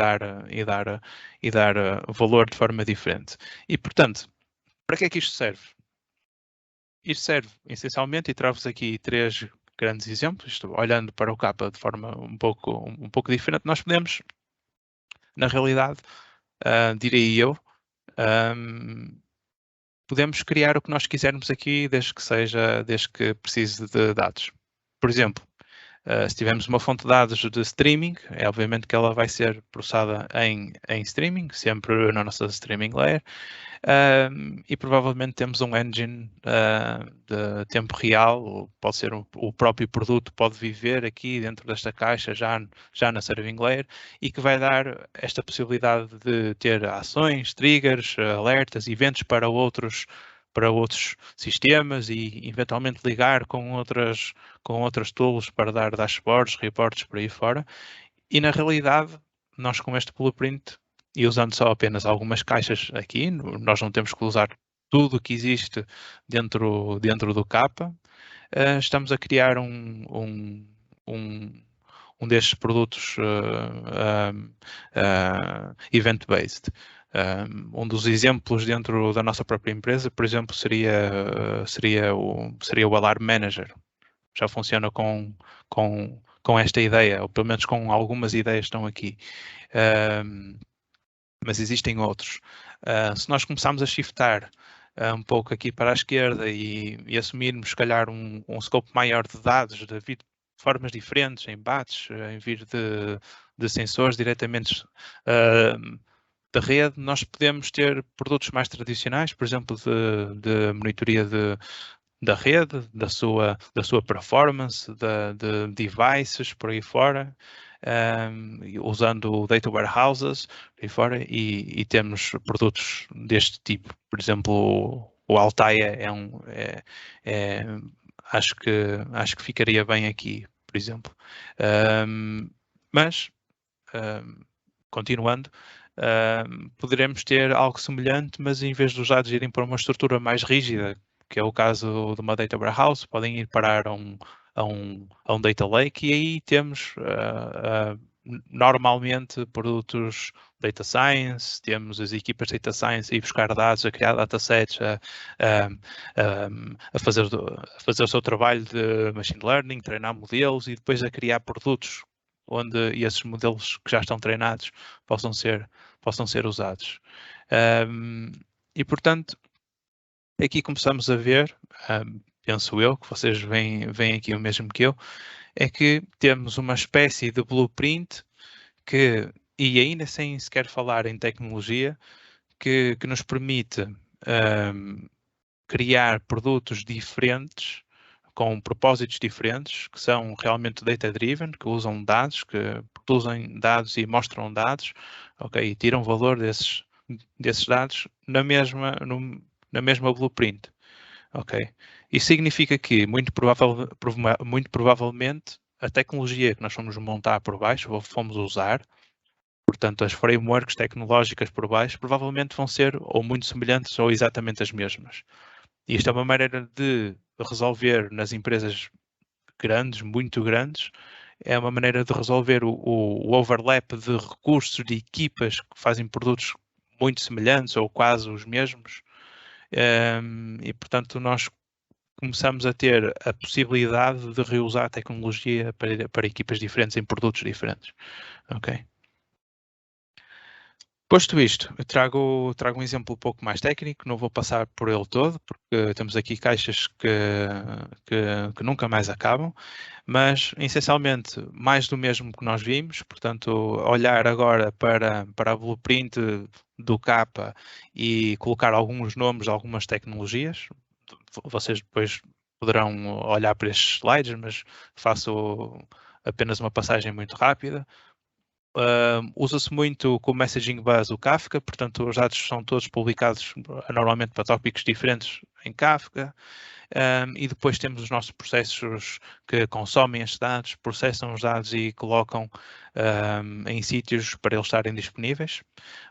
dar valor de forma diferente. E, portanto, para que é que isto serve? Isto serve, essencialmente, e trago-vos aqui 3 grandes exemplos, olhando para o Kappa de forma um pouco diferente. Nós podemos, na realidade, direi eu, podemos criar o que nós quisermos aqui, desde que precise de dados. Por exemplo, se tivermos uma fonte de dados de streaming, é obviamente que ela vai ser processada em streaming, sempre na nossa streaming layer, e provavelmente temos um engine de tempo real, ou pode ser o próprio produto, pode viver aqui dentro desta caixa já na serving layer, e que vai dar esta possibilidade de ter ações, triggers, alertas, eventos para outros sistemas e eventualmente ligar com outras tools para dar dashboards, reports por aí fora. E na realidade, nós com este blueprint e usando só apenas algumas caixas aqui, nós não temos que usar tudo o que existe dentro do Kappa, estamos a criar um destes produtos event-based. Um dos exemplos dentro da nossa própria empresa, por exemplo, seria o Alarm Manager. Já funciona com esta ideia, ou pelo menos com algumas ideias que estão aqui. mas existem outros. Se nós começarmos a shiftar um pouco aqui para a esquerda e assumirmos, se calhar, um scope maior de dados, de formas diferentes, em batches, em vir de sensores diretamente da rede, nós podemos ter produtos mais tradicionais, por exemplo, de monitoria da rede, da sua performance, de devices por aí fora, usando data warehouses por aí fora, e temos produtos deste tipo. Por exemplo, o Altaia acho que ficaria bem aqui, por exemplo. Mas continuando, poderemos ter algo semelhante, mas em vez dos dados irem para uma estrutura mais rígida, que é o caso de uma data warehouse, podem ir parar a um data lake, e aí temos normalmente produtos data science, temos as equipas de data science a ir buscar dados, a criar datasets, a fazer o seu trabalho de machine learning, treinar modelos e depois a criar produtos onde esses modelos que já estão treinados possam ser usados. E, portanto, aqui começamos a ver, penso eu, que vocês veem aqui o mesmo que eu, é que temos uma espécie de blueprint que, e ainda sem sequer falar em tecnologia, que nos permite criar produtos diferentes, com propósitos diferentes, que são realmente data-driven, que usam dados, que produzem dados e mostram dados, ok, e tiram valor desses dados na mesma blueprint, ok. Isso significa que, muito provavelmente, a tecnologia que nós fomos montar por baixo, ou fomos usar, portanto, as frameworks tecnológicas por baixo, provavelmente vão ser ou muito semelhantes ou exatamente as mesmas. E isto é uma maneira de resolver nas empresas grandes, muito grandes, é uma maneira de resolver o overlap de recursos de equipas que fazem produtos muito semelhantes ou quase os mesmos. E, portanto, nós começamos a ter a possibilidade de reusar a tecnologia para equipas diferentes em produtos diferentes. Ok. Posto isto, eu trago um exemplo um pouco mais técnico, não vou passar por ele todo, porque temos aqui caixas que nunca mais acabam, mas essencialmente mais do mesmo que nós vimos, portanto, olhar agora para a blueprint do Kappa e colocar alguns nomes de algumas tecnologias. Vocês depois poderão olhar para estes slides, mas faço apenas uma passagem muito rápida. Usa-se muito como messaging bus o Kafka, portanto os dados são todos publicados normalmente para tópicos diferentes em Kafka, e depois temos os nossos processos que consomem estes dados, processam os dados e colocam em sítios para eles estarem disponíveis.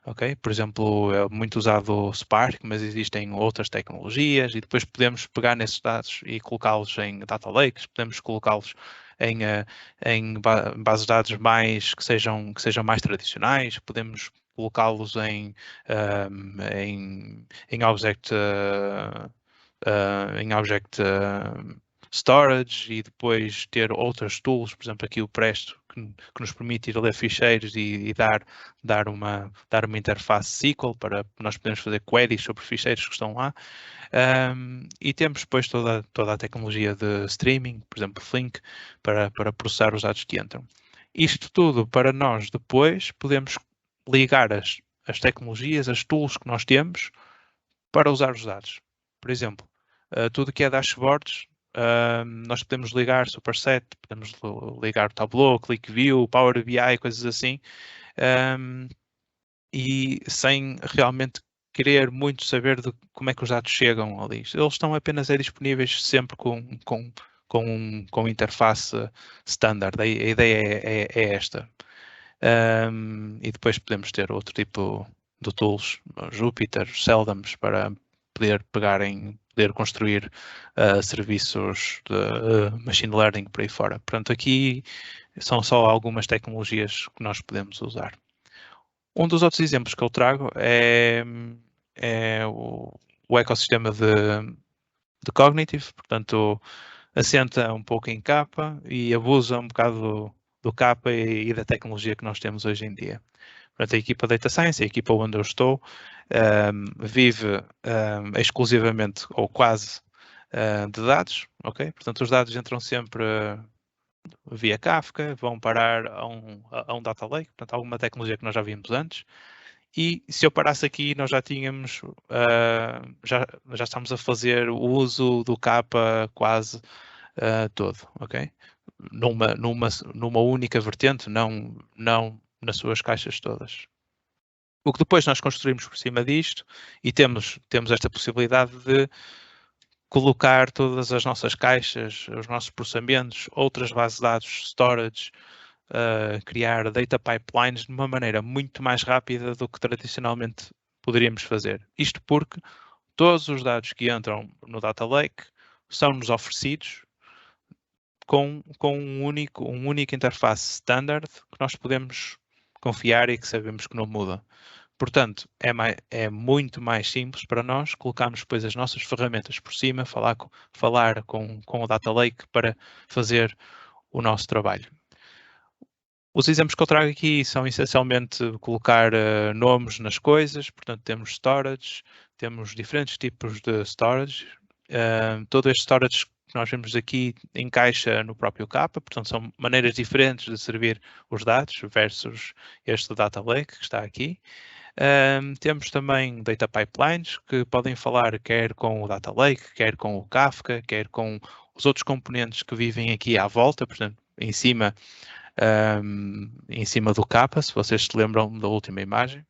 Okay? Por exemplo, é muito usado o Spark, mas existem outras tecnologias e depois podemos pegar nesses dados e colocá-los em data lakes, podemos colocá-los em bases de dados que sejam mais tradicionais, podemos colocá-los em object storage e depois ter outras tools, por exemplo aqui o Presto, que nos permite ir a ler ficheiros e dar uma interface SQL para nós podermos fazer queries sobre ficheiros que estão lá. E temos depois toda a tecnologia de streaming, por exemplo, Flink, para processar os dados que entram. Isto tudo para nós depois podemos ligar as tecnologias, as tools que nós temos para usar os dados. Por exemplo, tudo que é dashboards, nós podemos ligar Superset, podemos ligar Tableau, ClickView, Power BI, coisas assim, e sem realmente querer muito saber de como é que os dados chegam ali. Eles estão apenas disponíveis sempre com interface standard. A ideia é esta. E depois podemos ter outro tipo de tools, Jupyter, Seldams, para poder construir serviços de machine learning por aí fora. Portanto, aqui são só algumas tecnologias que nós podemos usar. Um dos outros exemplos que eu trago é o ecossistema de Cognitive, portanto, assenta um pouco em Kappa e abusa um bocado Kappa e da tecnologia que nós temos hoje em dia. Portanto, a equipa Data Science, a equipa onde eu estou, vive exclusivamente ou quase de dados, ok? Portanto, os dados entram sempre via Kafka, vão parar a um data lake, portanto, alguma tecnologia que nós já vimos antes. E se eu parasse aqui, nós já tínhamos, já estamos a fazer o uso do Kappa quase todo, ok? Numa única vertente, não nas suas caixas todas. O que depois nós construímos por cima disto, e temos esta possibilidade de colocar todas as nossas caixas, os nossos processamentos, outras bases de dados, storage, criar data pipelines de uma maneira muito mais rápida do que tradicionalmente poderíamos fazer. Isto porque todos os dados que entram no Data Lake são-nos oferecidos com um único interface standard que nós podemos confiar e que sabemos que não muda. Portanto, é muito mais simples para nós colocarmos depois as nossas ferramentas por cima, falar com o Data Lake para fazer o nosso trabalho. Os exemplos que eu trago aqui são essencialmente colocar nomes nas coisas, portanto temos storage, temos diferentes tipos de storage. Todo este storage que nós vemos aqui encaixa no próprio Kappa, portanto são maneiras diferentes de servir os dados versus este Data Lake que está aqui. Temos também data pipelines que podem falar quer com o Data Lake, quer com o Kafka, quer com os outros componentes que vivem aqui à volta, portanto, em cima do Kappa, se vocês se lembram da última imagem.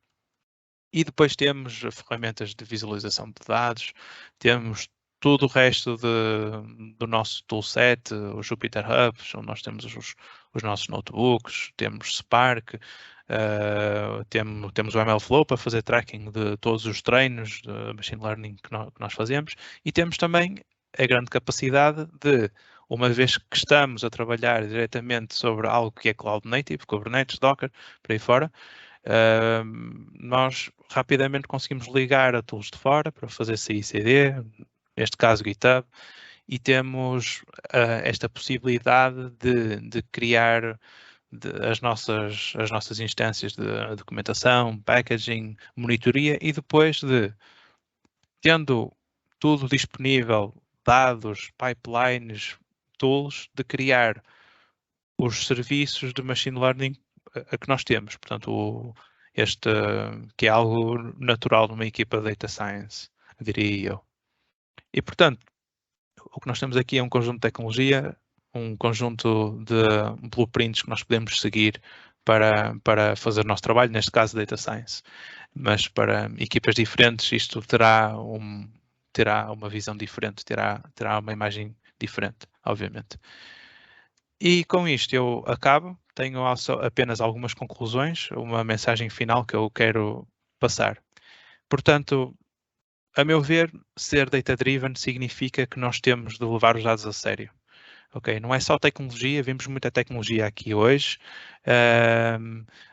E depois temos ferramentas de visualização de dados, temos todo o resto do nosso toolset, o Jupyter Hubs, onde nós temos os nossos notebooks, temos Spark, temos o MLflow para fazer tracking de todos os treinos de machine learning que nós fazemos, e temos também a grande capacidade de, uma vez que estamos a trabalhar diretamente sobre algo que é Cloud Native, Kubernetes, Docker, por aí fora, nós rapidamente conseguimos ligar a tools de fora para fazer CI/CD, neste caso GitHub, e temos esta possibilidade de criar as nossas instâncias de documentação, packaging, monitoria, e depois tendo tudo disponível, dados, pipelines, tools, de criar os serviços de machine learning que nós temos. Portanto, que é algo natural numa equipa de Data Science, diria eu. E, portanto, o que nós temos aqui é um conjunto de tecnologia, um conjunto de blueprints que nós podemos seguir para fazer o nosso trabalho, neste caso Data Science. Mas para equipas diferentes isto terá uma visão diferente, terá uma imagem diferente, obviamente. E com isto eu acabo. Tenho apenas algumas conclusões, uma mensagem final que eu quero passar. Portanto, a meu ver, ser data-driven significa que nós temos de levar os dados a sério. Okay? Não é só tecnologia, vimos muita tecnologia aqui hoje,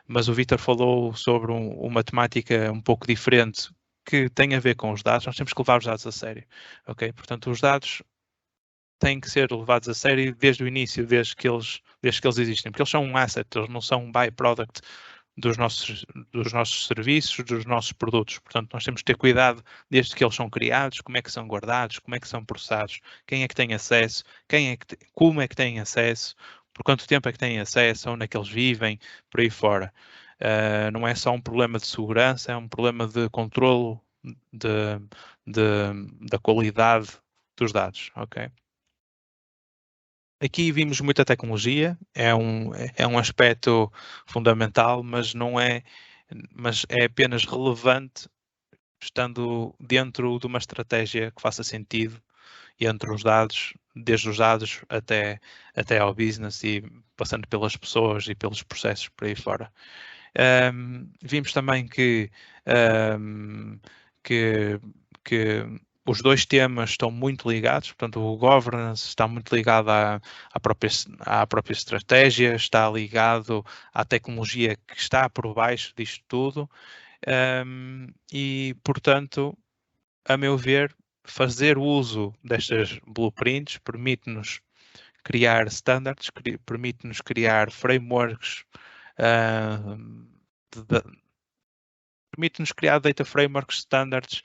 mas o Vítor falou sobre uma temática um pouco diferente que tem a ver com os dados. Nós temos que levar os dados a sério. Okay? Portanto, os dados têm que ser levados a sério desde o início, desde que eles existem, porque eles são um asset, eles não são um byproduct dos nossos serviços, dos nossos produtos. Portanto, nós temos que ter cuidado desde que eles são criados, como é que são guardados, como é que são processados, quem é que tem acesso, como é que tem acesso, por quanto tempo é que têm acesso, onde é que eles vivem, por aí fora. Não é só um problema de segurança, é um problema de controlo da qualidade dos dados, ok? Aqui vimos muita tecnologia, é um aspecto fundamental, mas é apenas relevante estando dentro de uma estratégia que faça sentido entre os dados, desde os dados até ao business e passando pelas pessoas e pelos processos por aí fora. Vimos também que os dois temas estão muito ligados, portanto o governance está muito ligado à própria estratégia, está ligado à tecnologia que está por baixo disto tudo, e portanto, a meu ver, fazer uso destas blueprints permite-nos criar standards, permite-nos criar frameworks, permite-nos criar data frameworks, standards,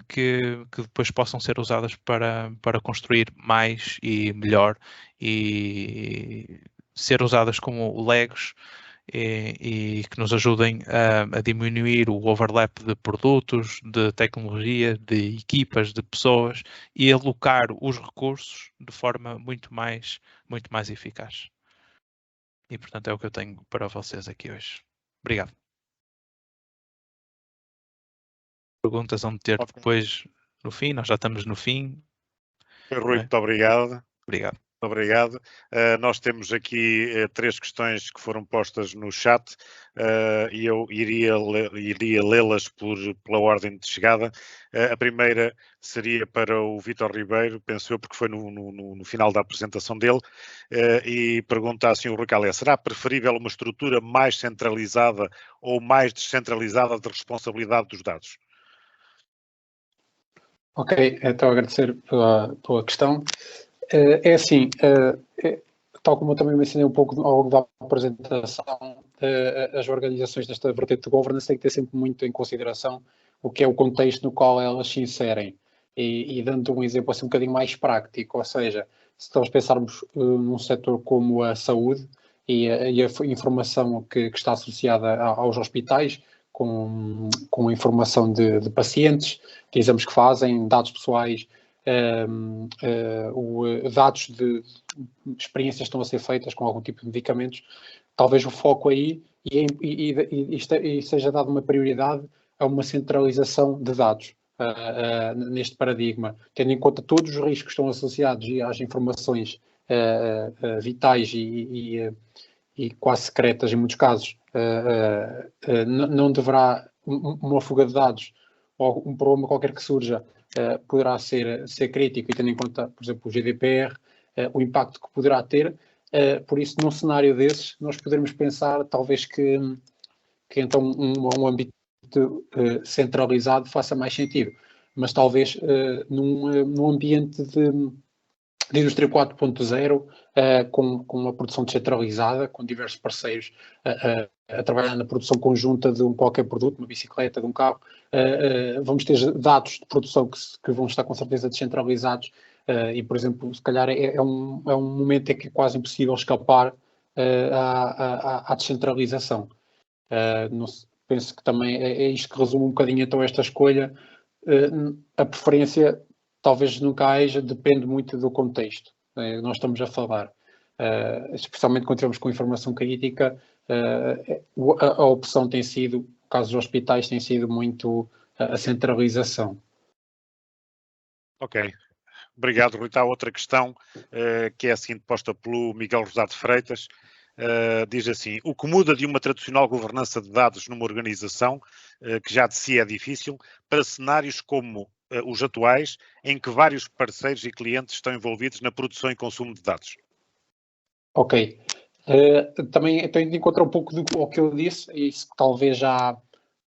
que depois possam ser usadas para construir mais e melhor e ser usadas como legos e que nos ajudem a diminuir o overlap de produtos, de tecnologia, de equipas, de pessoas e alocar os recursos de forma muito mais eficaz. E, portanto, é o que eu tenho para vocês aqui hoje. Obrigado. Perguntas vão ter depois no fim, nós já estamos no fim. Rui, muito obrigado. Obrigado. Obrigado. Nós temos aqui 3 questões que foram postas no chat e eu iria lê-las pela ordem de chegada. A primeira seria para o Vítor Ribeiro, penso eu, porque foi no final da apresentação dele, e pergunta assim o Rui Calé: será preferível uma estrutura mais centralizada ou mais descentralizada de responsabilidade dos dados? Ok, então agradecer pela questão. É assim, tal como eu também mencionei um pouco ao longo da apresentação, as organizações desta vertente de governance têm que ter sempre muito em consideração o que é o contexto no qual elas se inserem. E dando um exemplo assim um bocadinho mais prático, ou seja, se nós pensarmos num setor como a saúde e a informação que está associada aos hospitais, com informação de pacientes, de exames que fazem, dados pessoais, dados de experiências que estão a ser feitas com algum tipo de medicamentos, talvez o foco aí e seja dado uma prioridade a uma centralização de dados neste paradigma, tendo em conta todos os riscos que estão associados às informações vitais e quase secretas em muitos casos. Não deverá uma fuga de dados ou um problema qualquer que surja poderá ser crítico, e tendo em conta, por exemplo, o GDPR, o impacto que poderá ter. Por isso, num cenário desses, nós poderemos pensar talvez que então um âmbito centralizado faça mais sentido, mas talvez num ambiente de indústria 4.0, com uma produção descentralizada, com diversos parceiros a trabalhar na produção conjunta de qualquer produto, uma bicicleta, de um carro, vamos ter dados de produção que vão estar com certeza descentralizados e, por exemplo, se calhar é um momento em que é quase impossível escapar à descentralização. Penso que também é isto que resume um bocadinho então esta escolha. A preferência talvez nunca haja, depende muito do contexto que nós estamos a falar. Especialmente quando tivemos com informação crítica, a opção tem sido, no caso dos hospitais, tem sido muito a centralização. Ok. Obrigado, Rui. Há outra questão que é a seguinte, posta pelo Miguel Rosado Freitas. Diz assim: o que muda de uma tradicional governança de dados numa organização, que já de si é difícil, para cenários como os atuais, em que vários parceiros e clientes estão envolvidos na produção e consumo de dados? Ok. Também tenho de encontrar um pouco do que eu disse, e isso talvez já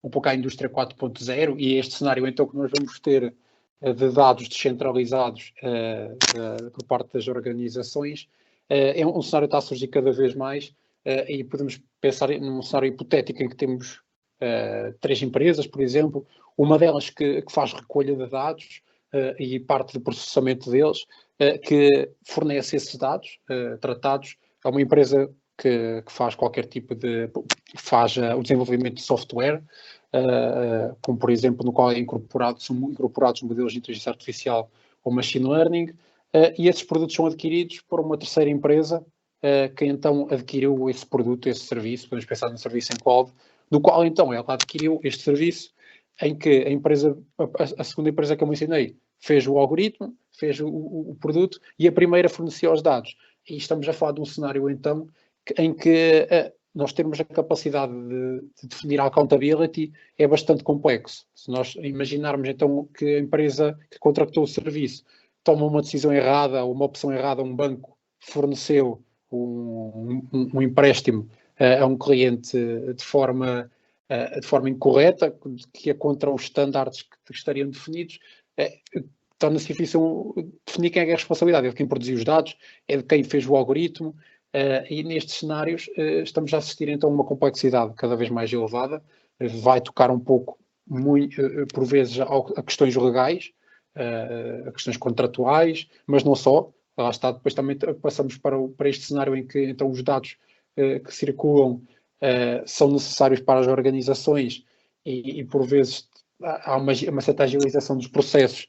um pouco à indústria 4.0 e este cenário então que nós vamos ter de dados descentralizados por parte das organizações. É um cenário que está a surgir cada vez mais e podemos pensar num cenário hipotético em que temos 3 empresas, por exemplo, uma delas que faz recolha de dados e parte do processamento deles, que fornece esses dados tratados a uma empresa que faz qualquer tipo faz o desenvolvimento de software, como por exemplo no qual são incorporados modelos de inteligência artificial ou machine learning, e esses produtos são adquiridos por uma terceira empresa que então adquiriu esse produto, esse serviço. Podemos pensar num serviço em cloud, do qual então ela adquiriu este serviço, em que a segunda empresa que eu mencionei fez o algoritmo, fez o produto, e a primeira fornecia os dados. E estamos a falar de um cenário então em que nós termos a capacidade de definir a accountability é bastante complexo. Se nós imaginarmos então que a empresa que contratou o serviço toma uma decisão errada ou uma opção errada, um banco forneceu um empréstimo a um cliente de forma incorreta, que é contra os estándares que estariam definidos, torna-se difícil definir quem é que é a responsabilidade, é de quem produziu os dados, é de quem fez o algoritmo, e nestes cenários estamos a assistir então a uma complexidade cada vez mais elevada, vai tocar um pouco, por vezes, a questões legais, a questões contratuais, mas não só. Lá está, depois também passamos para este cenário em que então os dados que circulam são necessários para as organizações e por vezes há uma certa agilização dos processos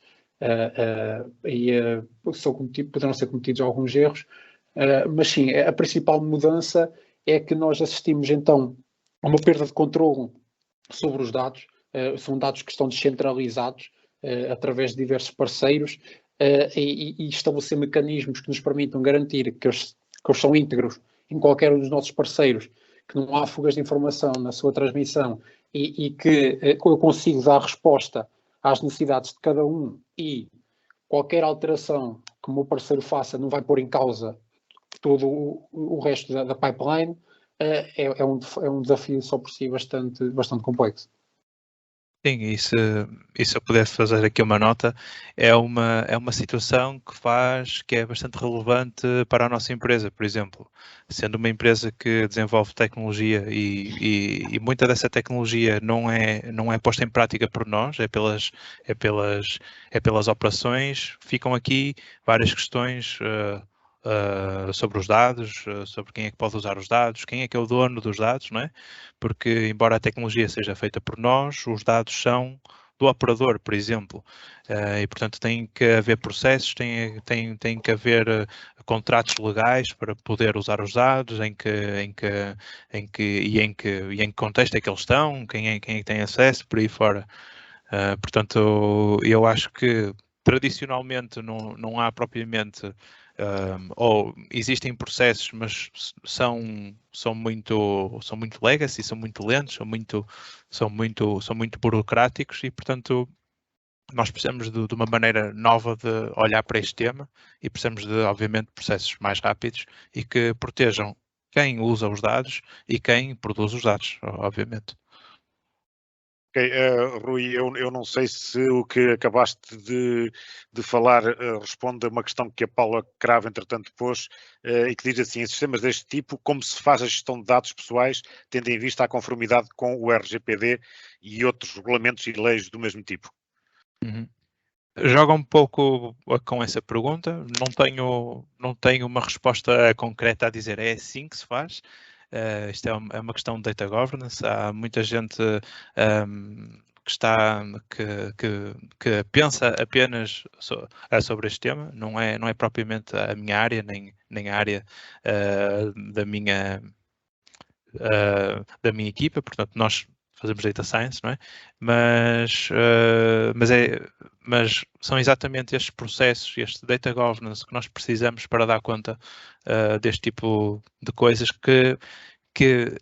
poderão ser cometidos alguns erros, mas sim, a principal mudança é que nós assistimos então a uma perda de controle sobre os dados, são dados que estão descentralizados através de diversos parceiros e estabelecer mecanismos que nos permitam garantir que eles são íntegros em qualquer um dos nossos parceiros, que não há fugas de informação na sua transmissão e que eu consigo dar resposta às necessidades de cada um e qualquer alteração que o meu parceiro faça não vai pôr em causa todo o resto da pipeline, é um desafio só por si bastante complexo. Sim, e se eu pudesse fazer aqui uma nota, é uma situação que é bastante relevante para a nossa empresa, por exemplo, sendo uma empresa que desenvolve tecnologia e muita dessa tecnologia não é posta em prática por nós, é pelas operações, ficam aqui várias questões sobre os dados, sobre quem é que pode usar os dados, quem é que é o dono dos dados, não é? Porque, embora a tecnologia seja feita por nós, os dados são do operador, por exemplo, e portanto tem que haver processos, tem que haver contratos legais para poder usar os dados, em que contexto é que eles estão, quem é que tem acesso, por aí fora. Portanto, eu acho que tradicionalmente não há propriamente ou existem processos, mas são muito legacy, são muito lentos, são muito burocráticos e, portanto, nós precisamos de uma maneira nova de olhar para este tema e precisamos de, obviamente, processos mais rápidos e que protejam quem usa os dados e quem produz os dados, obviamente. Ok, Rui, eu não sei se o que acabaste de falar responde a uma questão que a Paula Cravo, entretanto, pôs, e que diz assim, em sistemas deste tipo, como se faz a gestão de dados pessoais, tendo em vista a conformidade com o RGPD e outros regulamentos e leis do mesmo tipo? Uhum. Joga um pouco com essa pergunta, não tenho uma resposta concreta a dizer é assim que se faz. Isto é uma questão de data governance. Há muita gente que pensa apenas sobre este tema. Não é propriamente a minha área, nem a área da minha equipa. Portanto, nós fazemos data science, não é? Mas são exatamente estes processos, este data governance que nós precisamos para dar conta deste tipo de coisas que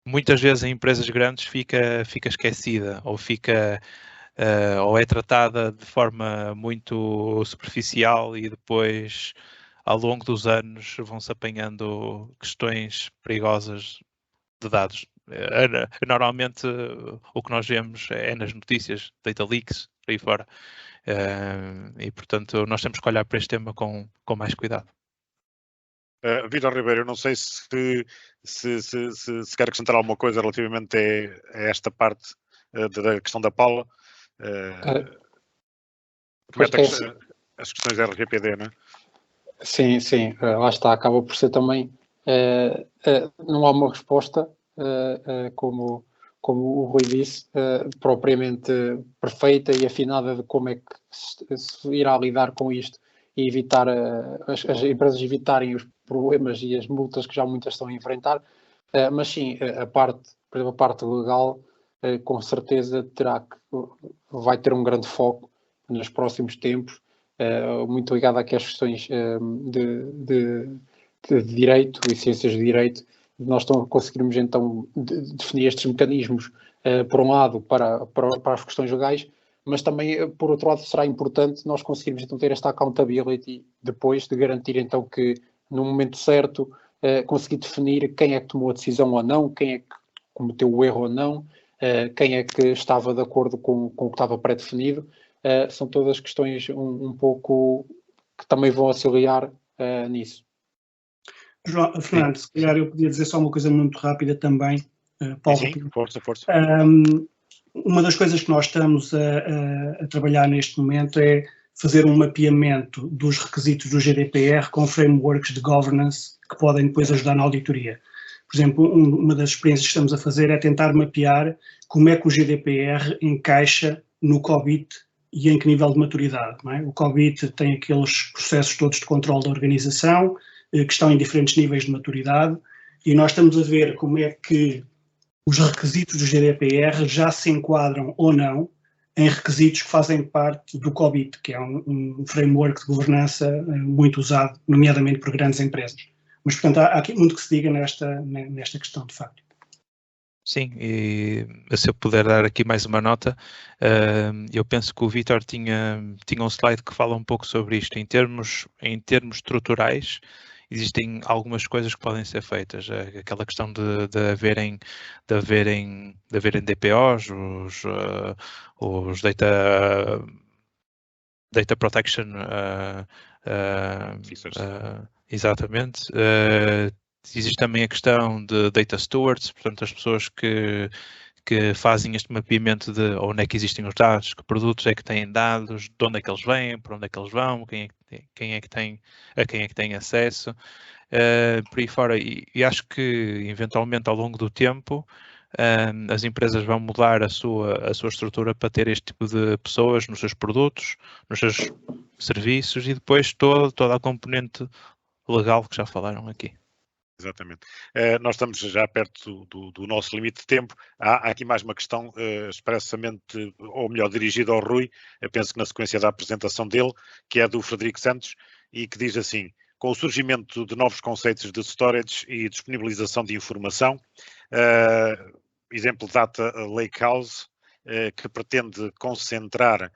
muitas vezes em empresas grandes fica esquecida ou é tratada de forma muito superficial e depois ao longo dos anos vão-se apanhando questões perigosas de dados. Normalmente o que nós vemos é nas notícias, data leaks, por aí fora. E portanto nós temos que olhar para este tema com mais cuidado. Vítor Ribeiro, eu não sei se quer acrescentar alguma coisa relativamente a esta parte da questão da Paula. As questões da RGPD, não é? Sim, lá está, acaba por ser também, não há uma resposta, como o Rui disse, propriamente perfeita e afinada de como é que se irá lidar com isto e evitar as empresas evitarem os problemas e as multas que já muitas estão a enfrentar, mas sim, por exemplo, a parte legal, com certeza vai ter um grande foco nos próximos tempos, muito ligado àquelas questões de direito e ciências de direito. Nós conseguirmos então definir estes mecanismos, por um lado, para as questões legais, mas também, por outro lado, será importante nós conseguirmos então ter esta accountability depois de garantir então que, no momento certo, conseguir definir quem é que tomou a decisão ou não, quem é que cometeu o erro ou não, quem é que estava de acordo com o que estava pré-definido, são todas questões um pouco que também vão auxiliar nisso. Fernando, se calhar eu podia dizer só uma coisa muito rápida também. Paulo, sim, força. Uma das coisas que nós estamos a trabalhar neste momento é fazer um mapeamento dos requisitos do GDPR com frameworks de governance que podem depois ajudar na auditoria. Por exemplo, uma das experiências que estamos a fazer é tentar mapear como é que o GDPR encaixa no COBIT e em que nível de maturidade. Não é? O COBIT tem aqueles processos todos de controle da organização que estão em diferentes níveis de maturidade e nós estamos a ver como é que os requisitos do GDPR já se enquadram ou não em requisitos que fazem parte do COBIT, que é um framework de governança muito usado, nomeadamente por grandes empresas. Mas, portanto, há aqui muito que se diga nesta questão, de facto. Sim, e se eu puder dar aqui mais uma nota, eu penso que o Vítor tinha um slide que fala um pouco sobre isto. Em termos estruturais, existem algumas coisas que podem ser feitas. Aquela questão de haverem DPOs, os Data Protection exatamente. Existe também a questão de Data Stewards, portanto as pessoas que fazem este mapeamento de onde é que existem os dados, que produtos é que têm dados, de onde é que eles vêm, para onde é que eles vão, a quem é que tem acesso, por aí fora. E acho que eventualmente ao longo do tempo as empresas vão mudar a sua estrutura para ter este tipo de pessoas nos seus produtos, nos seus serviços e depois toda a componente legal que já falaram aqui. Exatamente. Nós estamos já perto do nosso limite de tempo. Há aqui mais uma questão expressamente, ou melhor, dirigida ao Rui, eu penso que na sequência da apresentação dele, que é do Frederico Santos, e que diz assim: com o surgimento de novos conceitos de storage e disponibilização de informação, exemplo Data Lakehouse, que pretende concentrar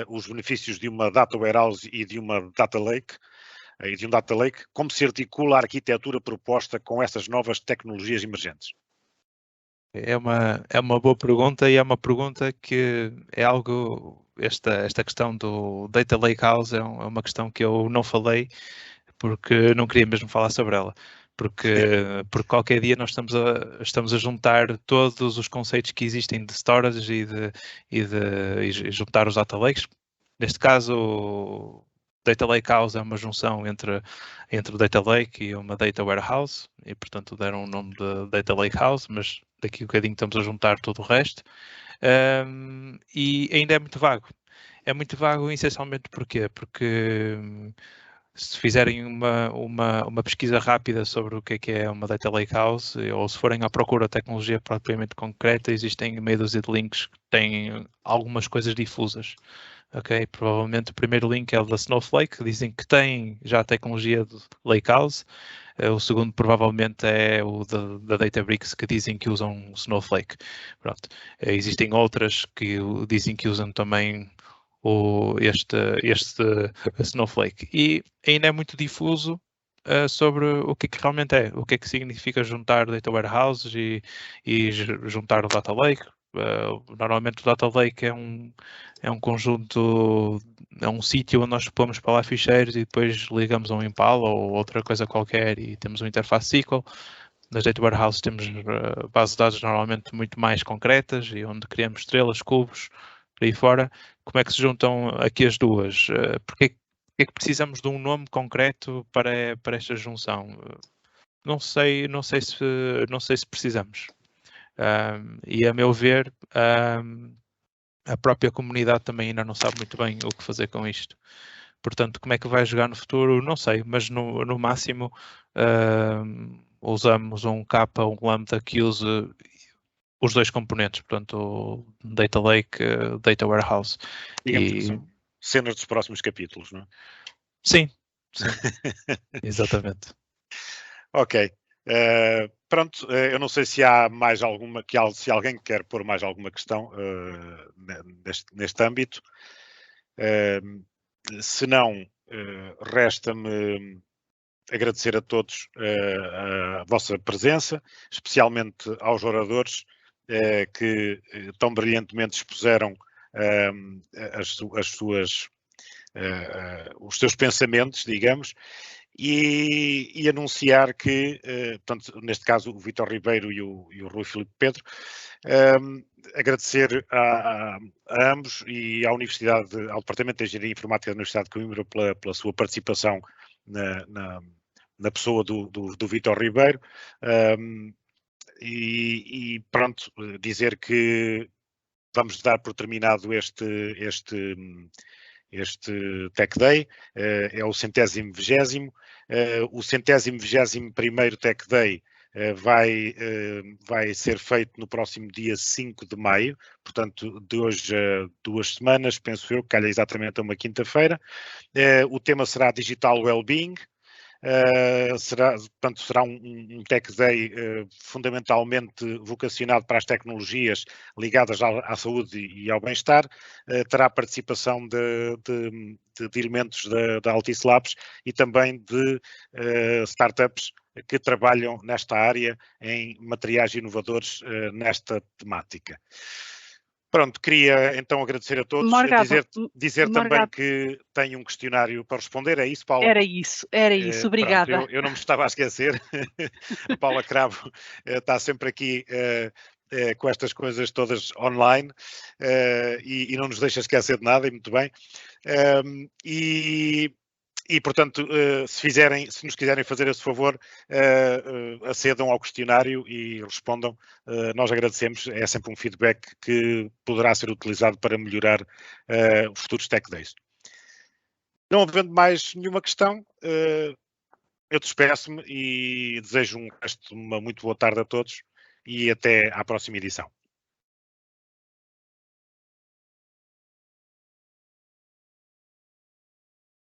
os benefícios de uma Data Warehouse e de uma Data Lake, como se articula a arquitetura proposta com essas novas tecnologias emergentes? É uma boa pergunta e é uma pergunta que é algo, esta questão do Data Lakehouse é uma questão que eu não falei porque não queria mesmo falar sobre ela. Porque qualquer dia nós estamos a juntar todos os conceitos que existem de storage e juntar os data lakes. Neste caso, Data Lakehouse é uma junção entre o Data Lake e uma Data Warehouse, e portanto deram o nome de Data Lakehouse, mas daqui a um bocadinho estamos a juntar todo o resto. E ainda é muito vago. É muito vago essencialmente porquê? Porque se fizerem uma pesquisa rápida sobre o que é uma Data Lakehouse, ou se forem à procura de tecnologia propriamente concreta, existem meia dúzia de links que têm algumas coisas difusas. Ok, provavelmente o primeiro link é o da Snowflake, que dizem que tem já a tecnologia de Lakehouse. O segundo provavelmente é o da Databricks, que dizem que usam Snowflake. Pronto. Existem outras que dizem que usam também este Snowflake. E ainda é muito difuso sobre o que realmente é, o que significa juntar Data Warehouses e juntar o Data Lake. Normalmente o Data Lake é um conjunto, é um sítio onde nós pomos para lá ficheiros e depois ligamos a um Impala ou outra coisa qualquer e temos uma interface SQL. Nas Data Warehouse temos bases de dados normalmente muito mais concretas e onde criamos estrelas, cubos, por aí fora. Como é que se juntam aqui as duas? Porque é que precisamos de um nome concreto para esta junção? Não sei se precisamos. E a meu ver, a própria comunidade também ainda não sabe muito bem o que fazer com isto. Portanto, como é que vai jogar no futuro? Não sei, mas no máximo usamos um Kappa, um Lambda que use os dois componentes, portanto, o Data Lake, Data Warehouse. Digamos, cenas dos próximos capítulos, não é? Sim. Exatamente. Ok. Pronto, eu não sei se há mais alguma, se alguém quer pôr mais alguma questão neste âmbito. Se não, resta-me agradecer a todos a vossa presença, especialmente aos oradores que tão brilhantemente expuseram os seus pensamentos, digamos, e anunciar que, portanto, neste caso, o Vítor Ribeiro e o Rui Filipe Pedro, agradecer a ambos e ao Departamento de Engenharia Informática da Universidade de Coimbra pela sua participação na pessoa do Vítor Ribeiro, e pronto, dizer que vamos dar por terminado este Tech Day, é o 120º, o 121º Tech Day vai ser feito no próximo dia 5 de maio, portanto, de hoje a 2 semanas, penso eu, que calha exatamente a uma quinta-feira. O tema será Digital Wellbeing. Será um Tech Day fundamentalmente vocacionado para as tecnologias ligadas à saúde e ao bem-estar. Terá participação de elementos da Altice Labs e também de startups que trabalham nesta área em materiais inovadores nesta temática. Pronto, queria então agradecer a todos, dizer também que tenho um questionário para responder, é isso, Paula? Era isso, obrigada. Pronto, eu não me estava a esquecer, a Paula Cravo está sempre aqui com estas coisas todas online e não nos deixa esquecer de nada, e muito bem. E, portanto, se nos quiserem fazer esse favor, acedam ao questionário e respondam. Nós agradecemos, é sempre um feedback que poderá ser utilizado para melhorar os futuros Tech Days. Não havendo mais nenhuma questão, eu despeço-me e desejo uma muito boa tarde a todos e até à próxima edição.